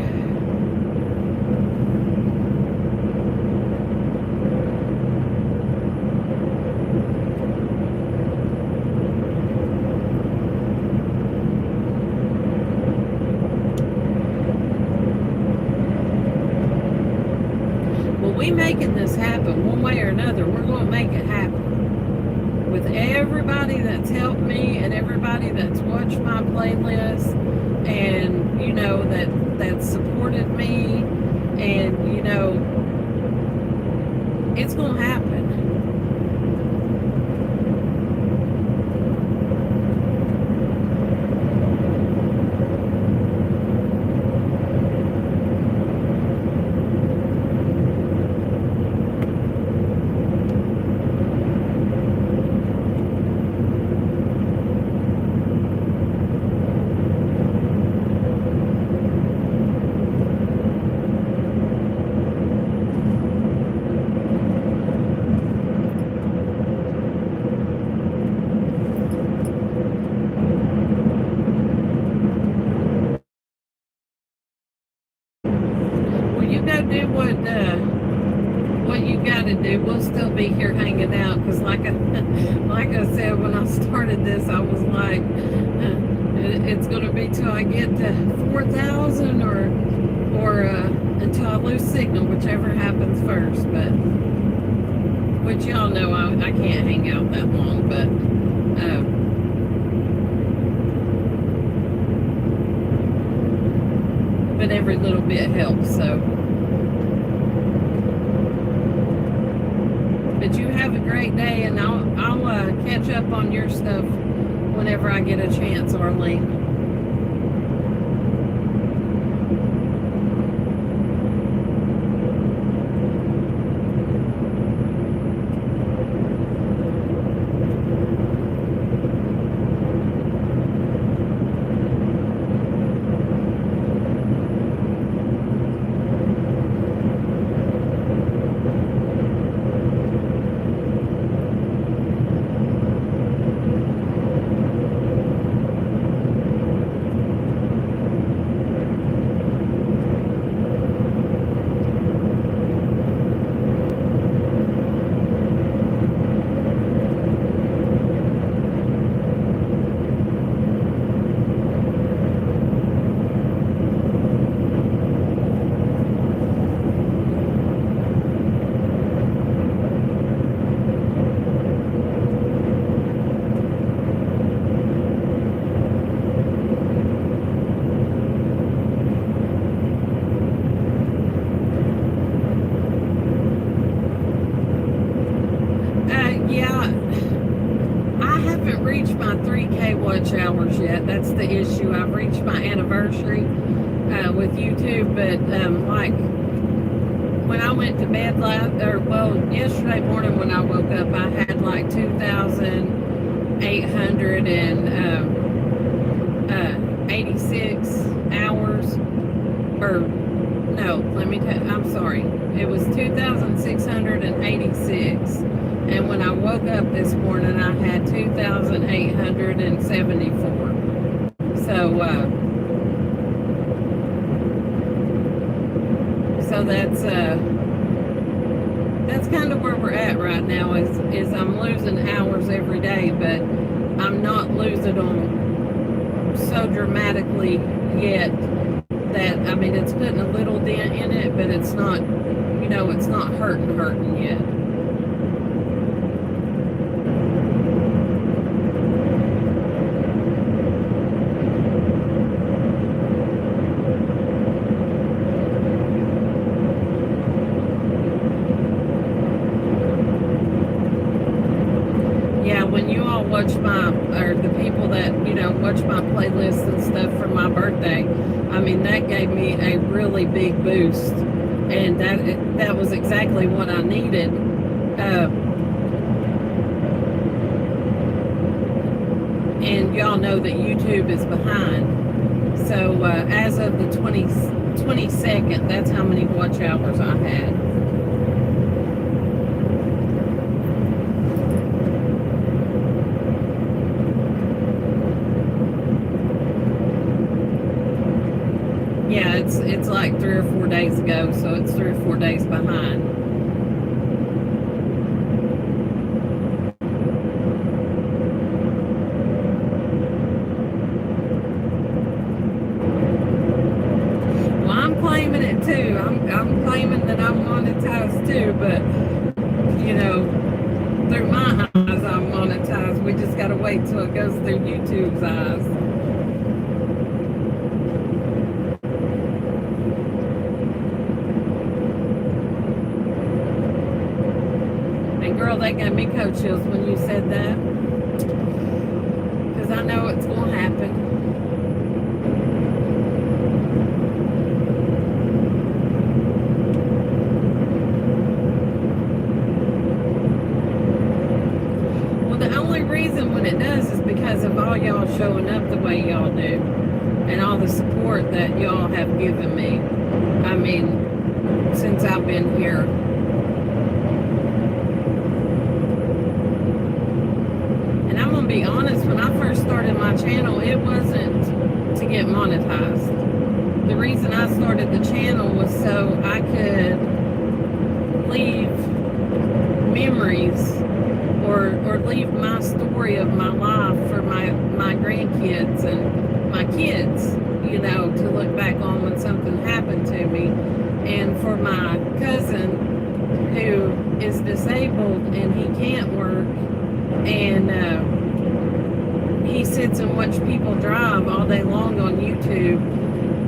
We making this happen one way or another. We're going to make it happen with everybody that's helped me and everybody that's watched my playlist and that supported me, and it's going to happen. Do what you got to do. We'll still be here hanging out because, like I said, when I started this, I was like, it's going to be till I get to 4,000 or until I lose signal, whichever happens first. But which y'all know I can't hang out that long, but. but every little bit helps. So, but you have a great day, and I'll catch up on your stuff whenever I get a chance, Arlene. Watch hours yet. That's the issue. I've reached my anniversary with YouTube, but like when I went to bed yesterday morning when I woke up, I had like 2,886 hours, or no, I'm sorry, it was 2,686. And when I woke up this morning, I had 2,874. So that's kind of where we're at right now. Is I'm losing hours every day, but I'm not losing them so dramatically yet that, I mean, it's putting a little dent in it, but it's not, it's not hurting yet. The people that watch my playlists and stuff for my birthday, I mean, that gave me a really big boost, and that was exactly what I needed. And y'all know that YouTube is behind, so as of the 22nd, that's how many watch hours I had. Yeah, it's like 3 or 4 days ago, so it's 3 or 4 days behind. Well, I'm claiming it too. I'm claiming that I'm monetized too, but through my eyes, I'm monetized. We just gotta wait till it goes through YouTube's eyes. Girl, that gave me cold chills when you said that, because I know it's going to happen. Well, the only reason when it does is because of all y'all showing up the way y'all do, and all the support that y'all have given me. I mean, since I've been here. Be honest, when I first started my channel, it wasn't to get monetized. The reason I started the channel was so I could leave memories or leave my story of my life for my grandkids and my kids, to look back on when something happened to me. And for my cousin who is disabled and he can't work, and he sits and watches people drive all day long on YouTube,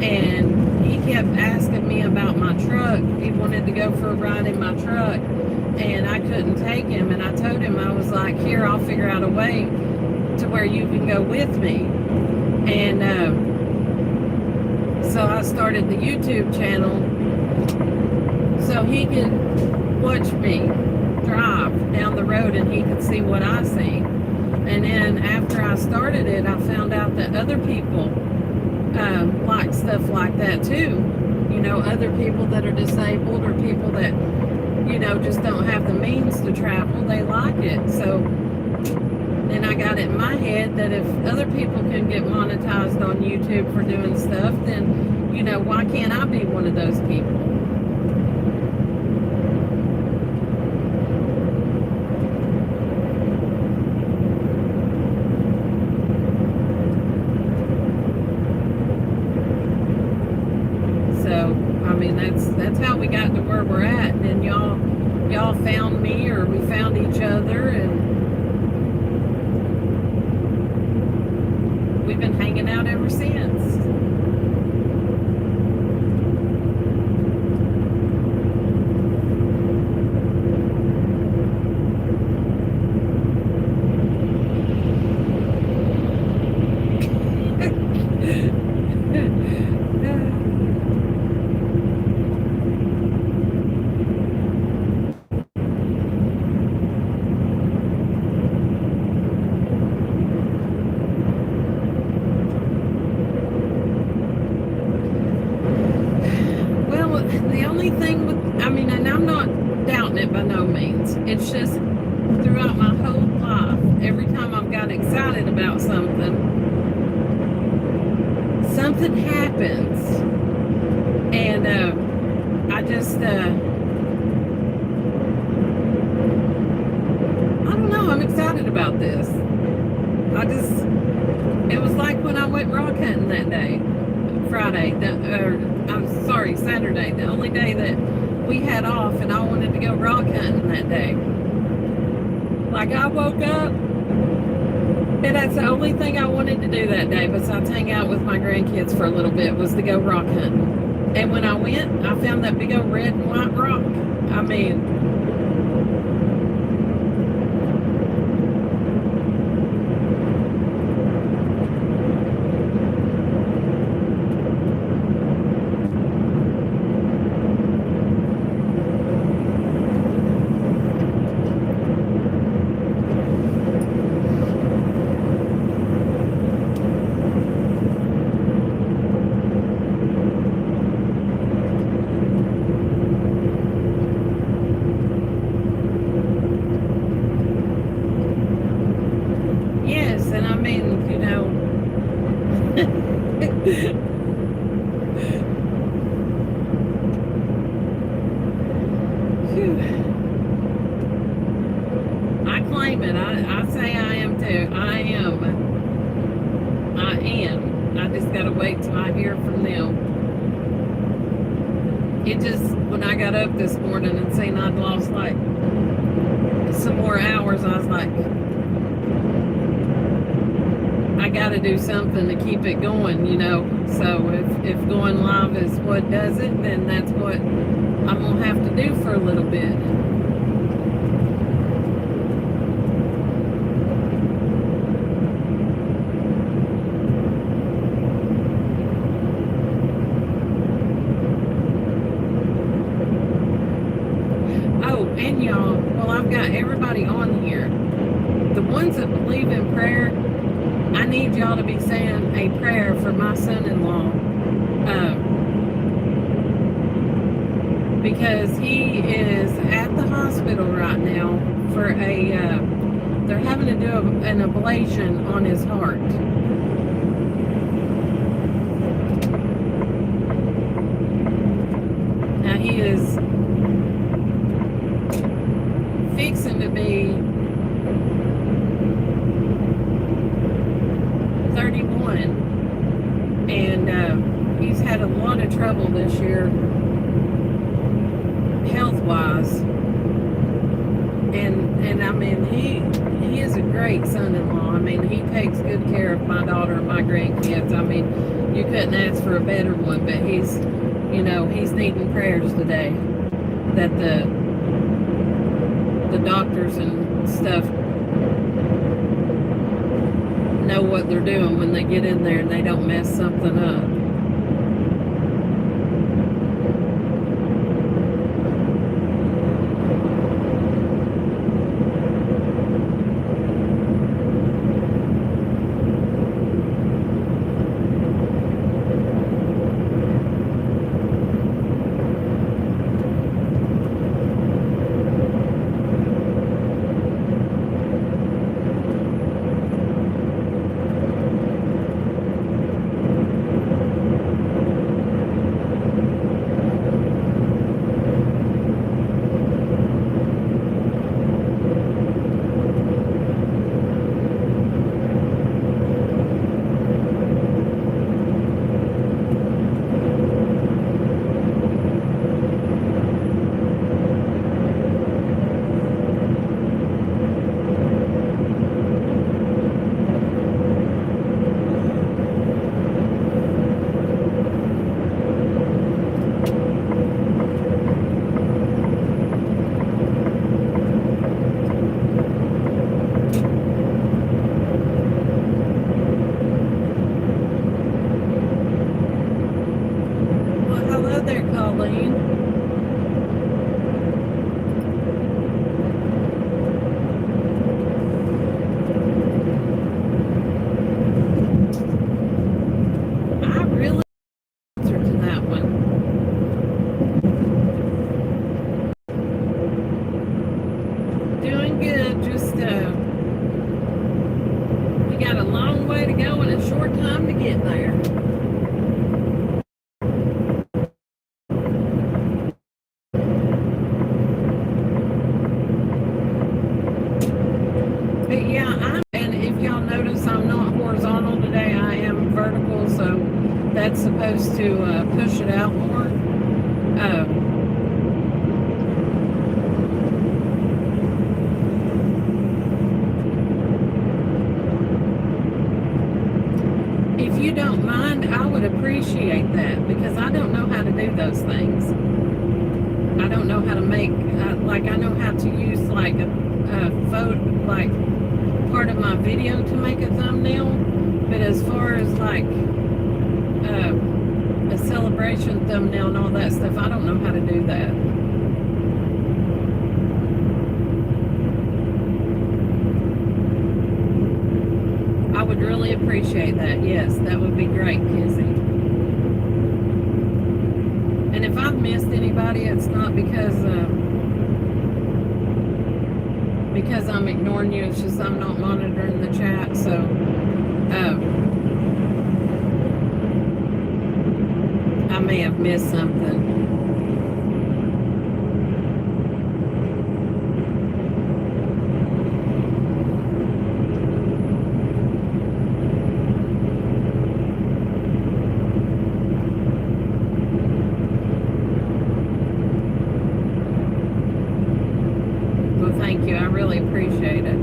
And he kept asking me about my truck. He wanted to go for a ride in my truck, and I couldn't take him. And I told him, I was like, here, I'll figure out a way to where you can go with me. And so I started the YouTube channel so he could watch me drive down the road and he could see what I see. And then after I started it, I found out that other people like stuff like that too. You know, other people that are disabled or people that, you know, just don't have the means to travel, they like it. So then I got it in my head that if other people can get monetized on YouTube for doing stuff, then, you know, why can't I be one of those people? That's how we got to where we're at. And then y'all found me, or we found each other, and we've been hanging out ever since. It's just throughout my whole life, every time I've got excited about something, something happens. And I just, I don't know, I'm excited about this. It was like when I went rock hunting that day, Saturday, the only day that we had off, and I wanted to go rock hunting that day. Like, I woke up and that's the only thing I wanted to do that day besides hang out with my grandkids for a little bit, was to go rock hunting. And when I went, I found that big old red and white rock. I mean, I claim it. I say I am too. I am. I just gotta wait till I hear from them. It just, when I got up this morning and seen I'd lost like some more hours, I was like, I gotta do something to keep it going, you know. So if going live is what does it, then that's what I'm gonna have to do for a little bit. Oh, and y'all, well, I've got everybody on here. The ones that believe in prayer, I need y'all to be saying a prayer for my son-in-law, because he is at the hospital right now for they're having to do an ablation on his heart. Now he is fixing to be 31, and he's had a lot of trouble this year health-wise, and I mean, he is a great son-in-law. I mean, he takes good care of my daughter and my grandkids. I mean, You couldn't ask for a better one, but he's, he's needing prayers today that the doctors and stuff know what they're doing when they get in there and they don't mess something up. That's supposed to push it out more. If you don't mind, I would appreciate that because I don't know how to do those things. I don't know how to make, I know how to use like a photo, like part of my video to make a thumbnail, but as far as like a celebration thumbnail and all that stuff, I don't know how to do that. I would really appreciate that. Yes, that would be great, Kizzy. And if I've missed anybody, it's not because I'm ignoring you. It's just I'm not monitoring the chat. So I may have missed something. Well, thank you. I really appreciate it.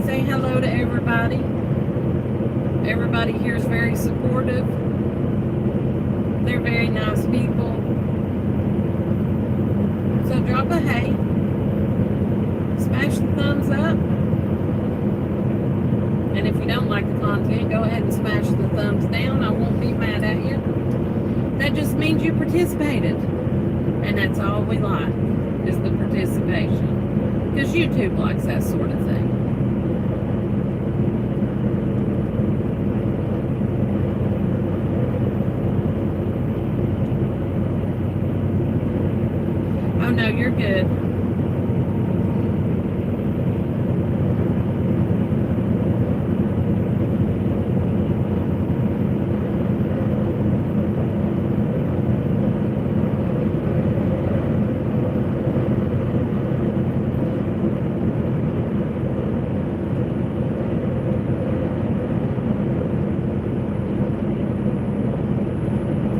Say hello to everybody. Everybody here is very supportive. They're very nice people. So drop a hey. Smash the thumbs up. And if you don't like the content, go ahead and smash the thumbs down. I won't be mad at you. That just means you participated. And that's all we like, is the participation. Because YouTube likes that sort of thing. Oh no, you're good.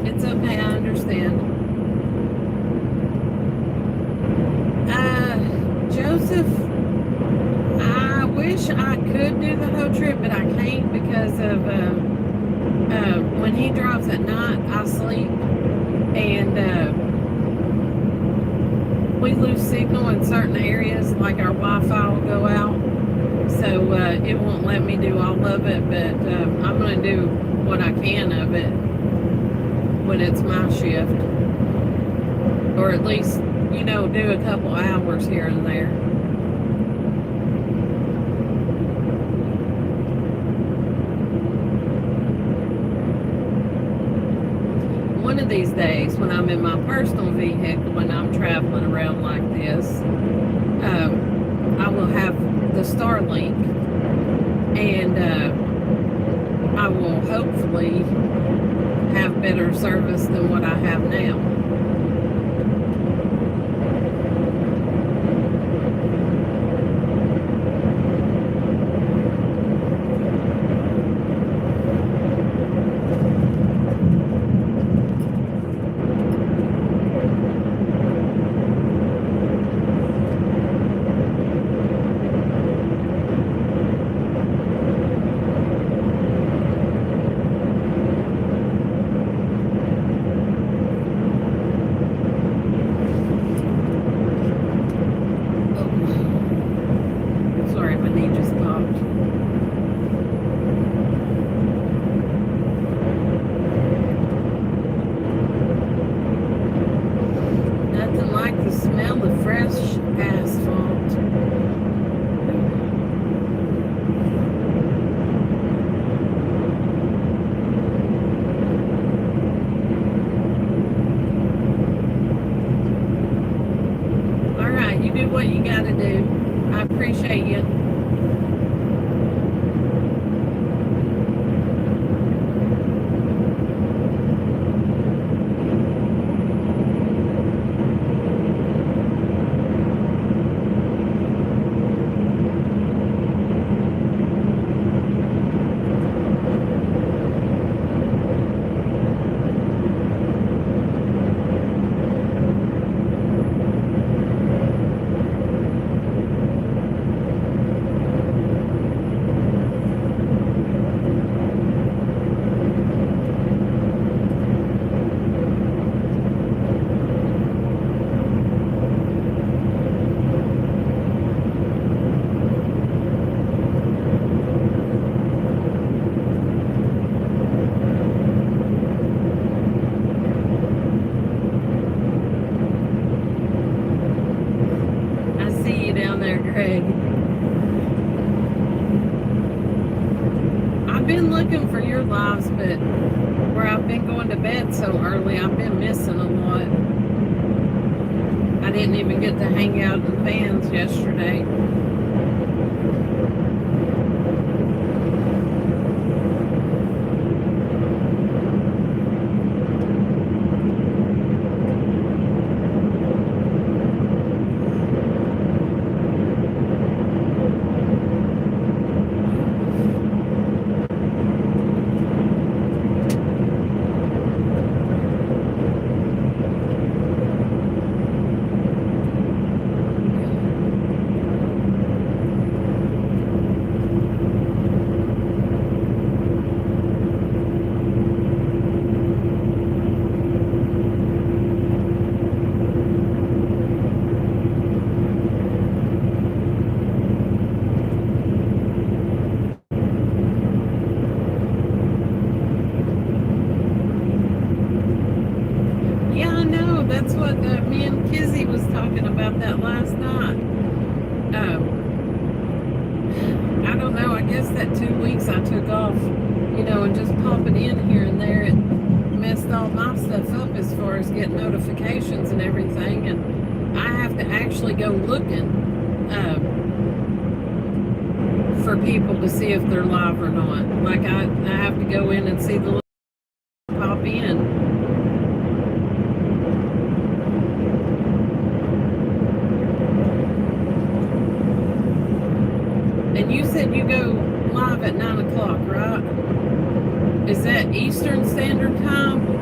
It's okay, I understand. Joseph, I wish I could do the whole trip, but I can't because of when he drives at night, I sleep, and we lose signal in certain areas, like our Wi-Fi will go out, so it won't let me do all of it, but I'm going to do what I can of it when it's my shift, or at least, you know, do a couple hours here and there. One of these days, when I'm in my personal vehicle, when I'm traveling around like this, I will have the Starlink, and I will hopefully have better service than what I have now. What you gotta do. I appreciate you. I've been looking for your lives, but where I've been going to bed so early, I've been missing a lot. I didn't even get to hang out in vans yesterday. don't know. I guess that 2 weeks I took off, and just popping in here and there, it messed all my stuff up as far as getting notifications and everything. And I have to actually go looking for people to see if they're live or not. Like I have to go in and see the little pop in. And you said you go live at 9 o'clock, right? Is that Eastern Standard Time?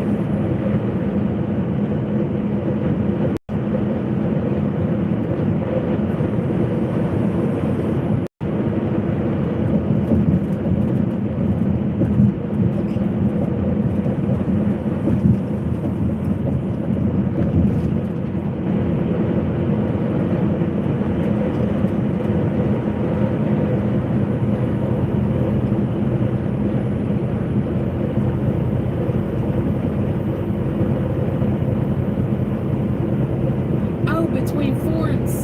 Between 4 and 6.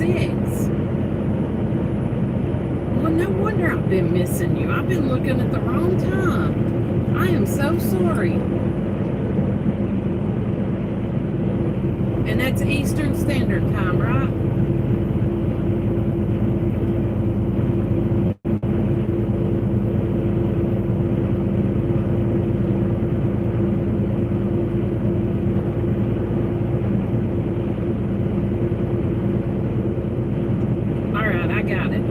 Well, no wonder I've been missing you. I've been looking at the wrong time. I am so sorry. And that's Eastern Standard Time, right?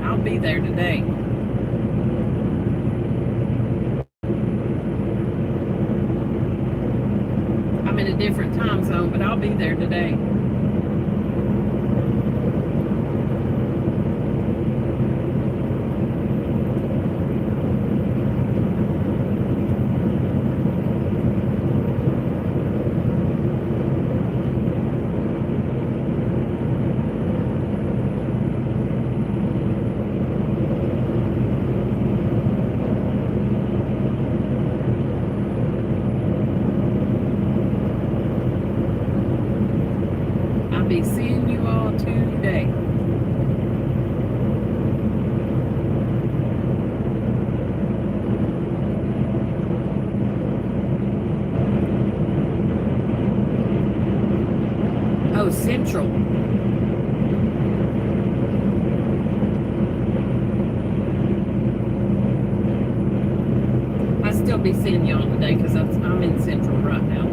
I'll be there today. I'm in a different time zone, but I'll be there today. Be seeing you all today. Oh, Central. I'll still be seeing y'all today because I'm in Central right now.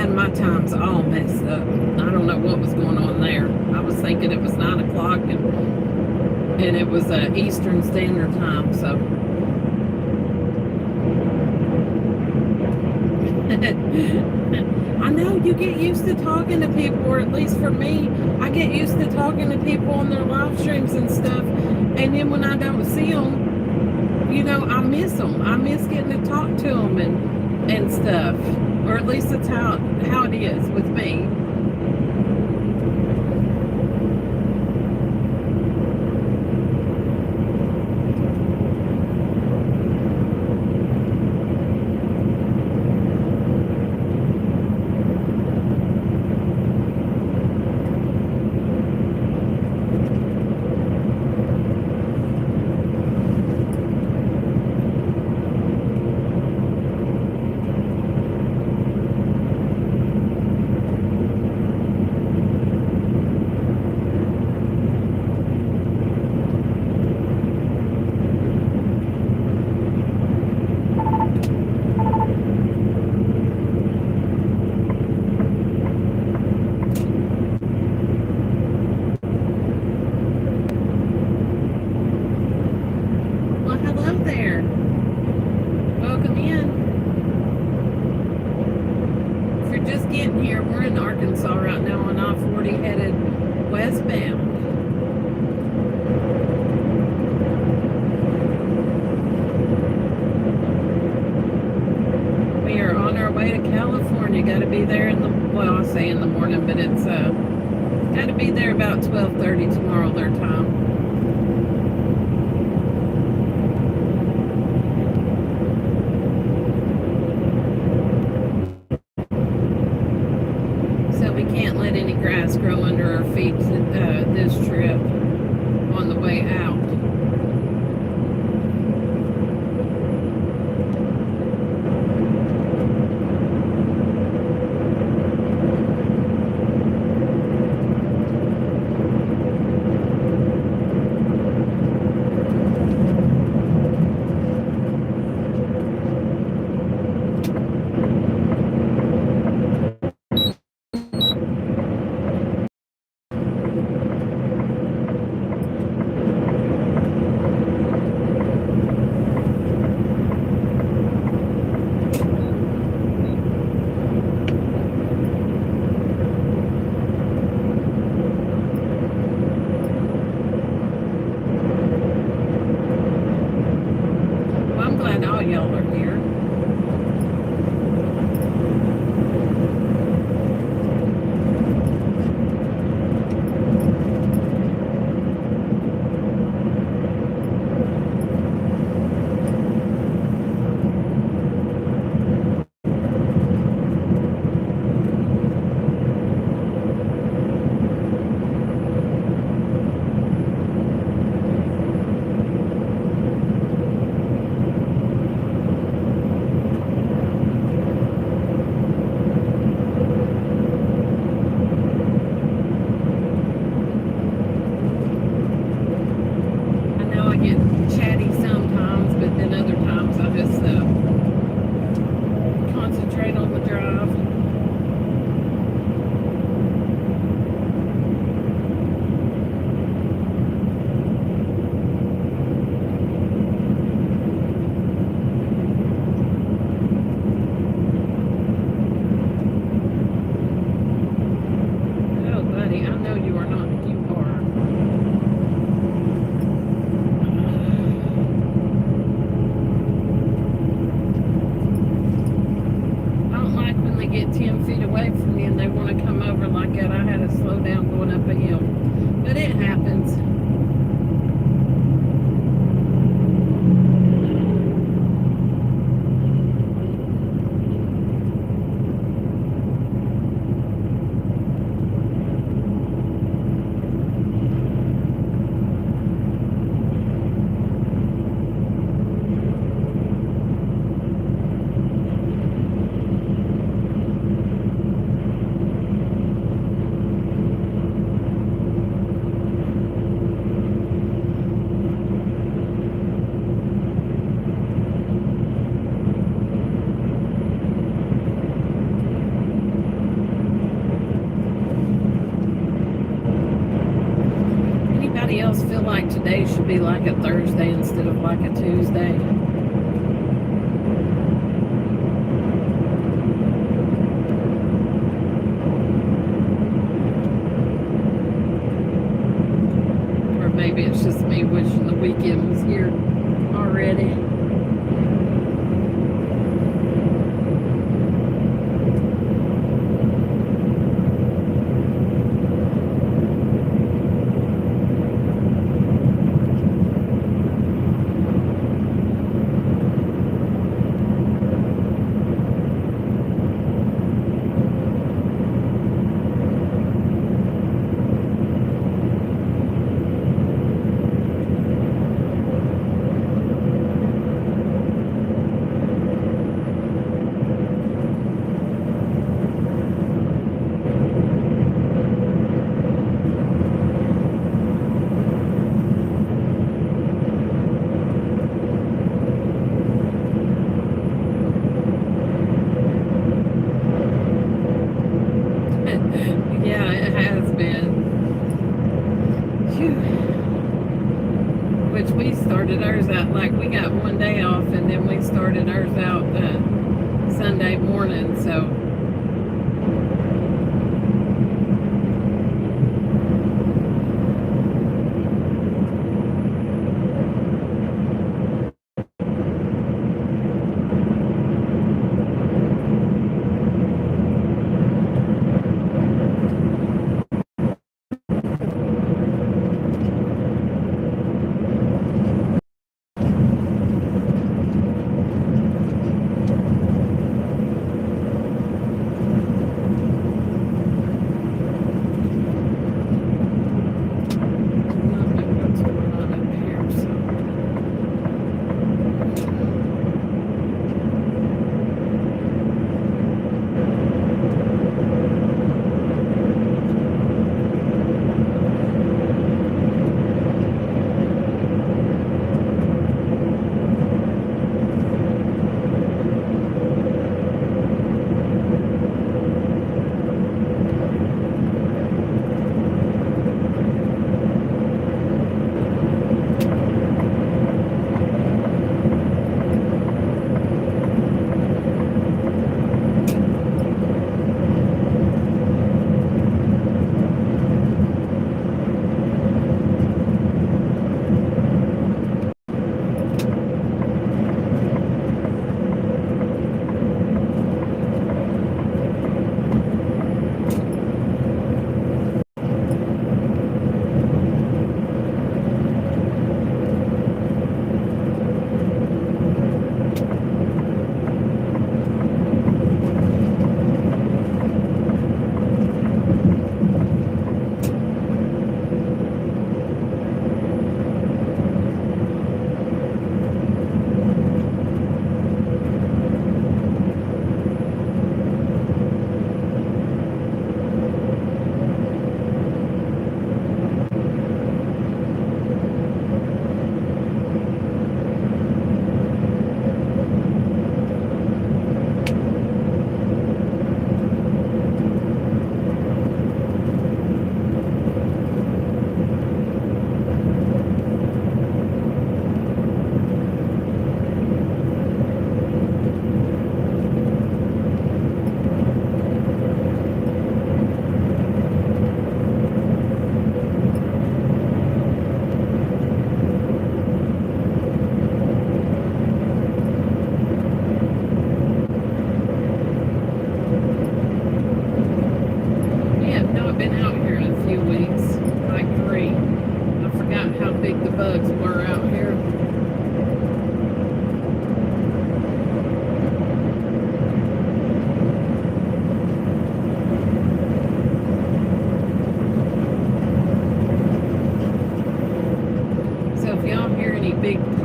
My time's all messed up. I don't know what was going on there. I was thinking it was 9 o'clock and it was Eastern Standard Time, so I know you get used to talking to people, or at least for me, I get used to talking to people on their live streams and stuff, and then when I don't see them, I miss them. I miss getting to talk to them and stuff. Or at least that's how it is with me. Got to be there I say in the morning, but it's got to be there about 12:30 tomorrow their time. y'all are here. Else feel like today should be like a Thursday instead of like a Tuesday? Or maybe it's just me wishing the weekend was here already. Yeah, it has been. Phew. Which we started ours out, like we got one day off and then we started ours out Sunday morning, so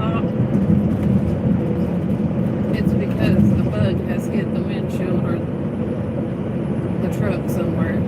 pop, it's because a bug has hit the windshield or the truck somewhere.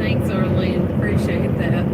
Thanks, Arlene. Appreciate that.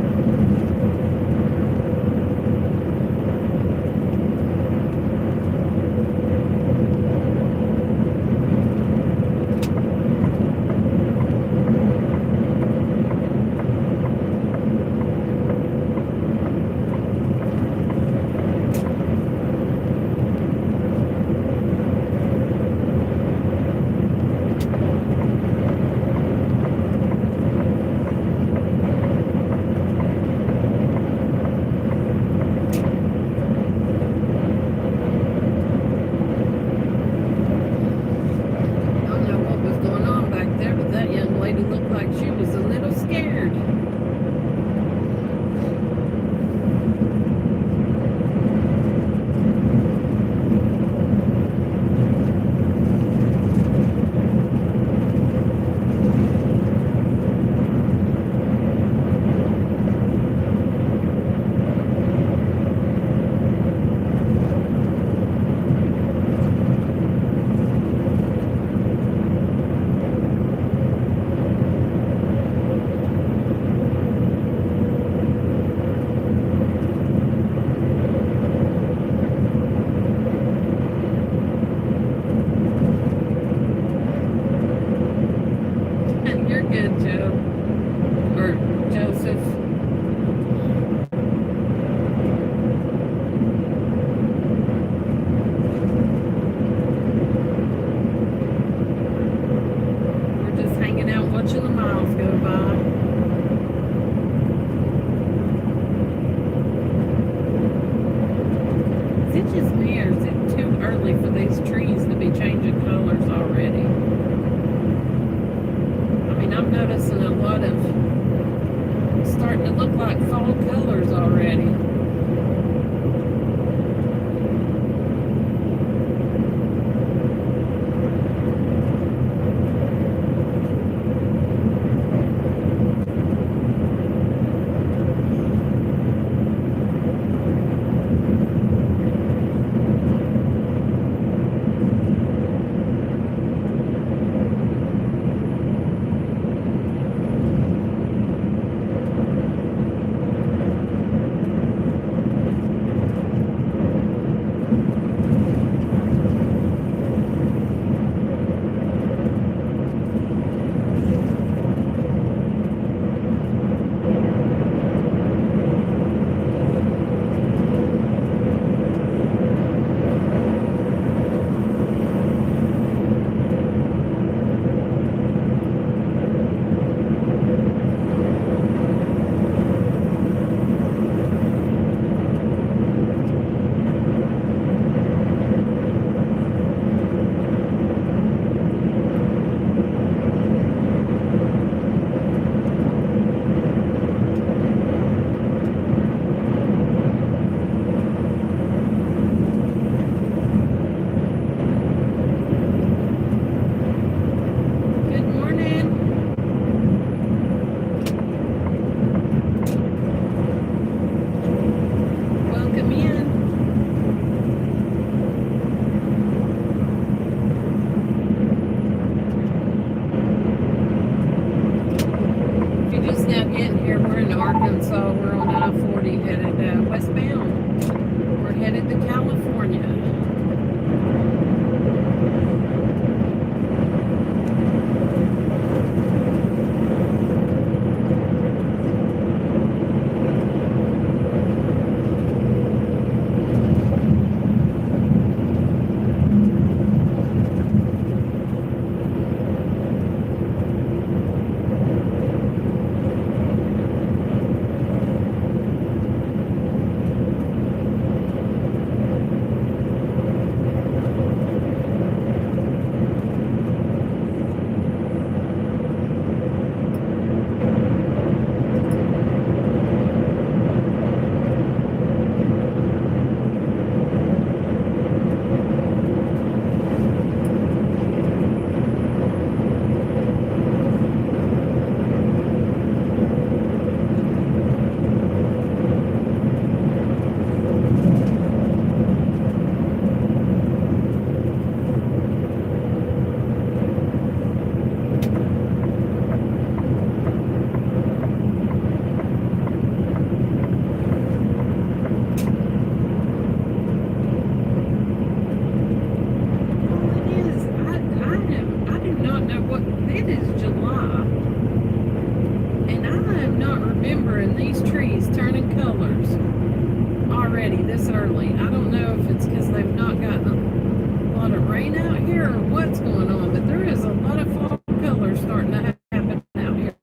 this early. I don't know if it's because they've not gotten a lot of rain out here or what's going on, but there is a lot of fall colors starting to happen out here.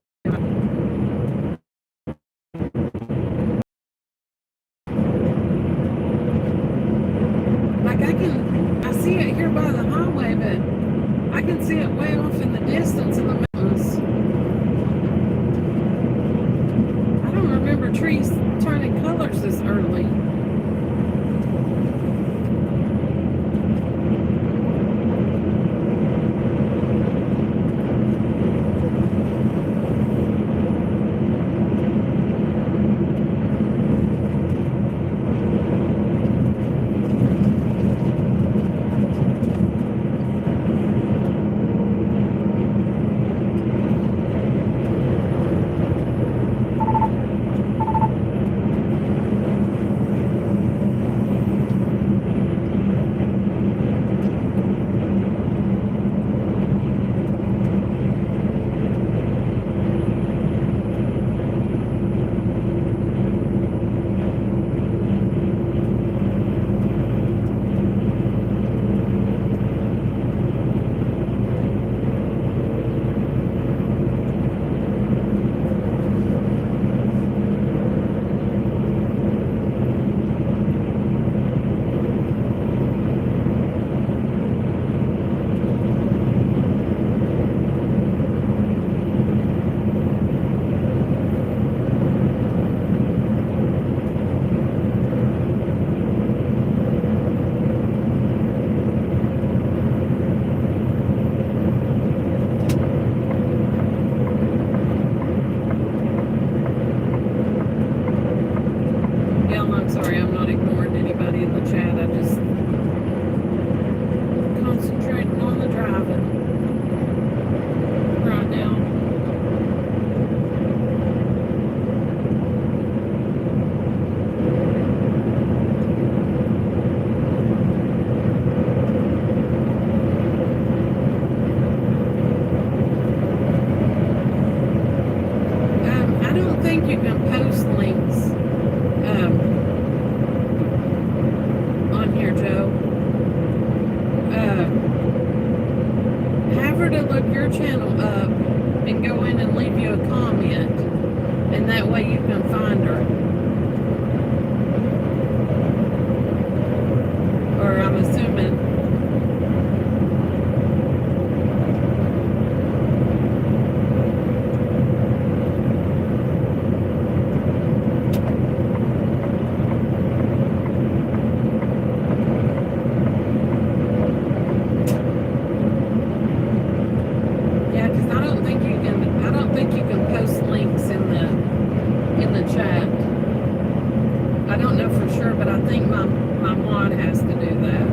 Like I see it here by the highway, but I can see it way off in the distance in the mountains. I don't remember trees turning colors this early. I'm sorry, I'm not ignoring anybody in the chat. I just concentrating on the driving right now. I don't think you can post links on here, Joe. Have her to look your channel up and go in and leave you a comment, and that way you can find her. Or I'm assuming. I don't know for sure, but I think my mod has to do that.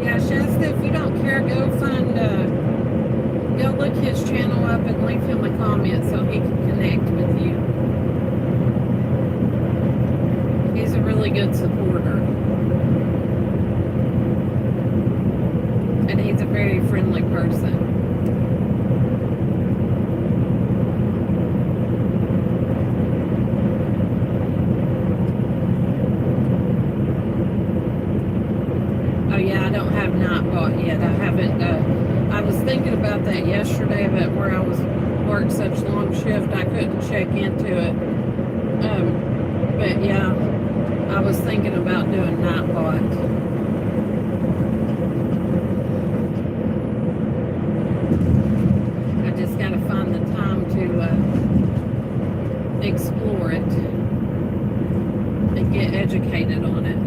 Yeah, Shasta, if you don't care, go look his channel up and leave him a comment so he can connect with you. He's a really good supporter. And he's a very friendly person. Oh yeah, I don't have Nightbot yet. I haven't, I was thinking about that yesterday, but where I was worked such long shift, I couldn't check into it. But yeah, I was thinking about doing Nightbot. Got to find the time to explore it and get educated on it.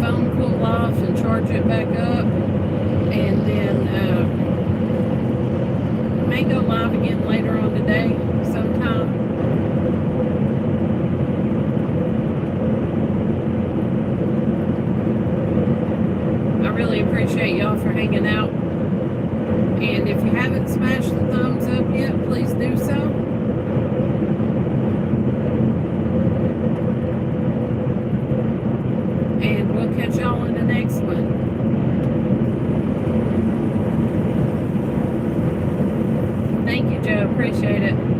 phone cool off and charge it back up, and then may go live again later on today sometime. I really appreciate y'all for hanging out. And if you haven't smashed the thumbs up yet, please do so. And we'll catch y'all in the next one. Thank you, Joe. Appreciate it.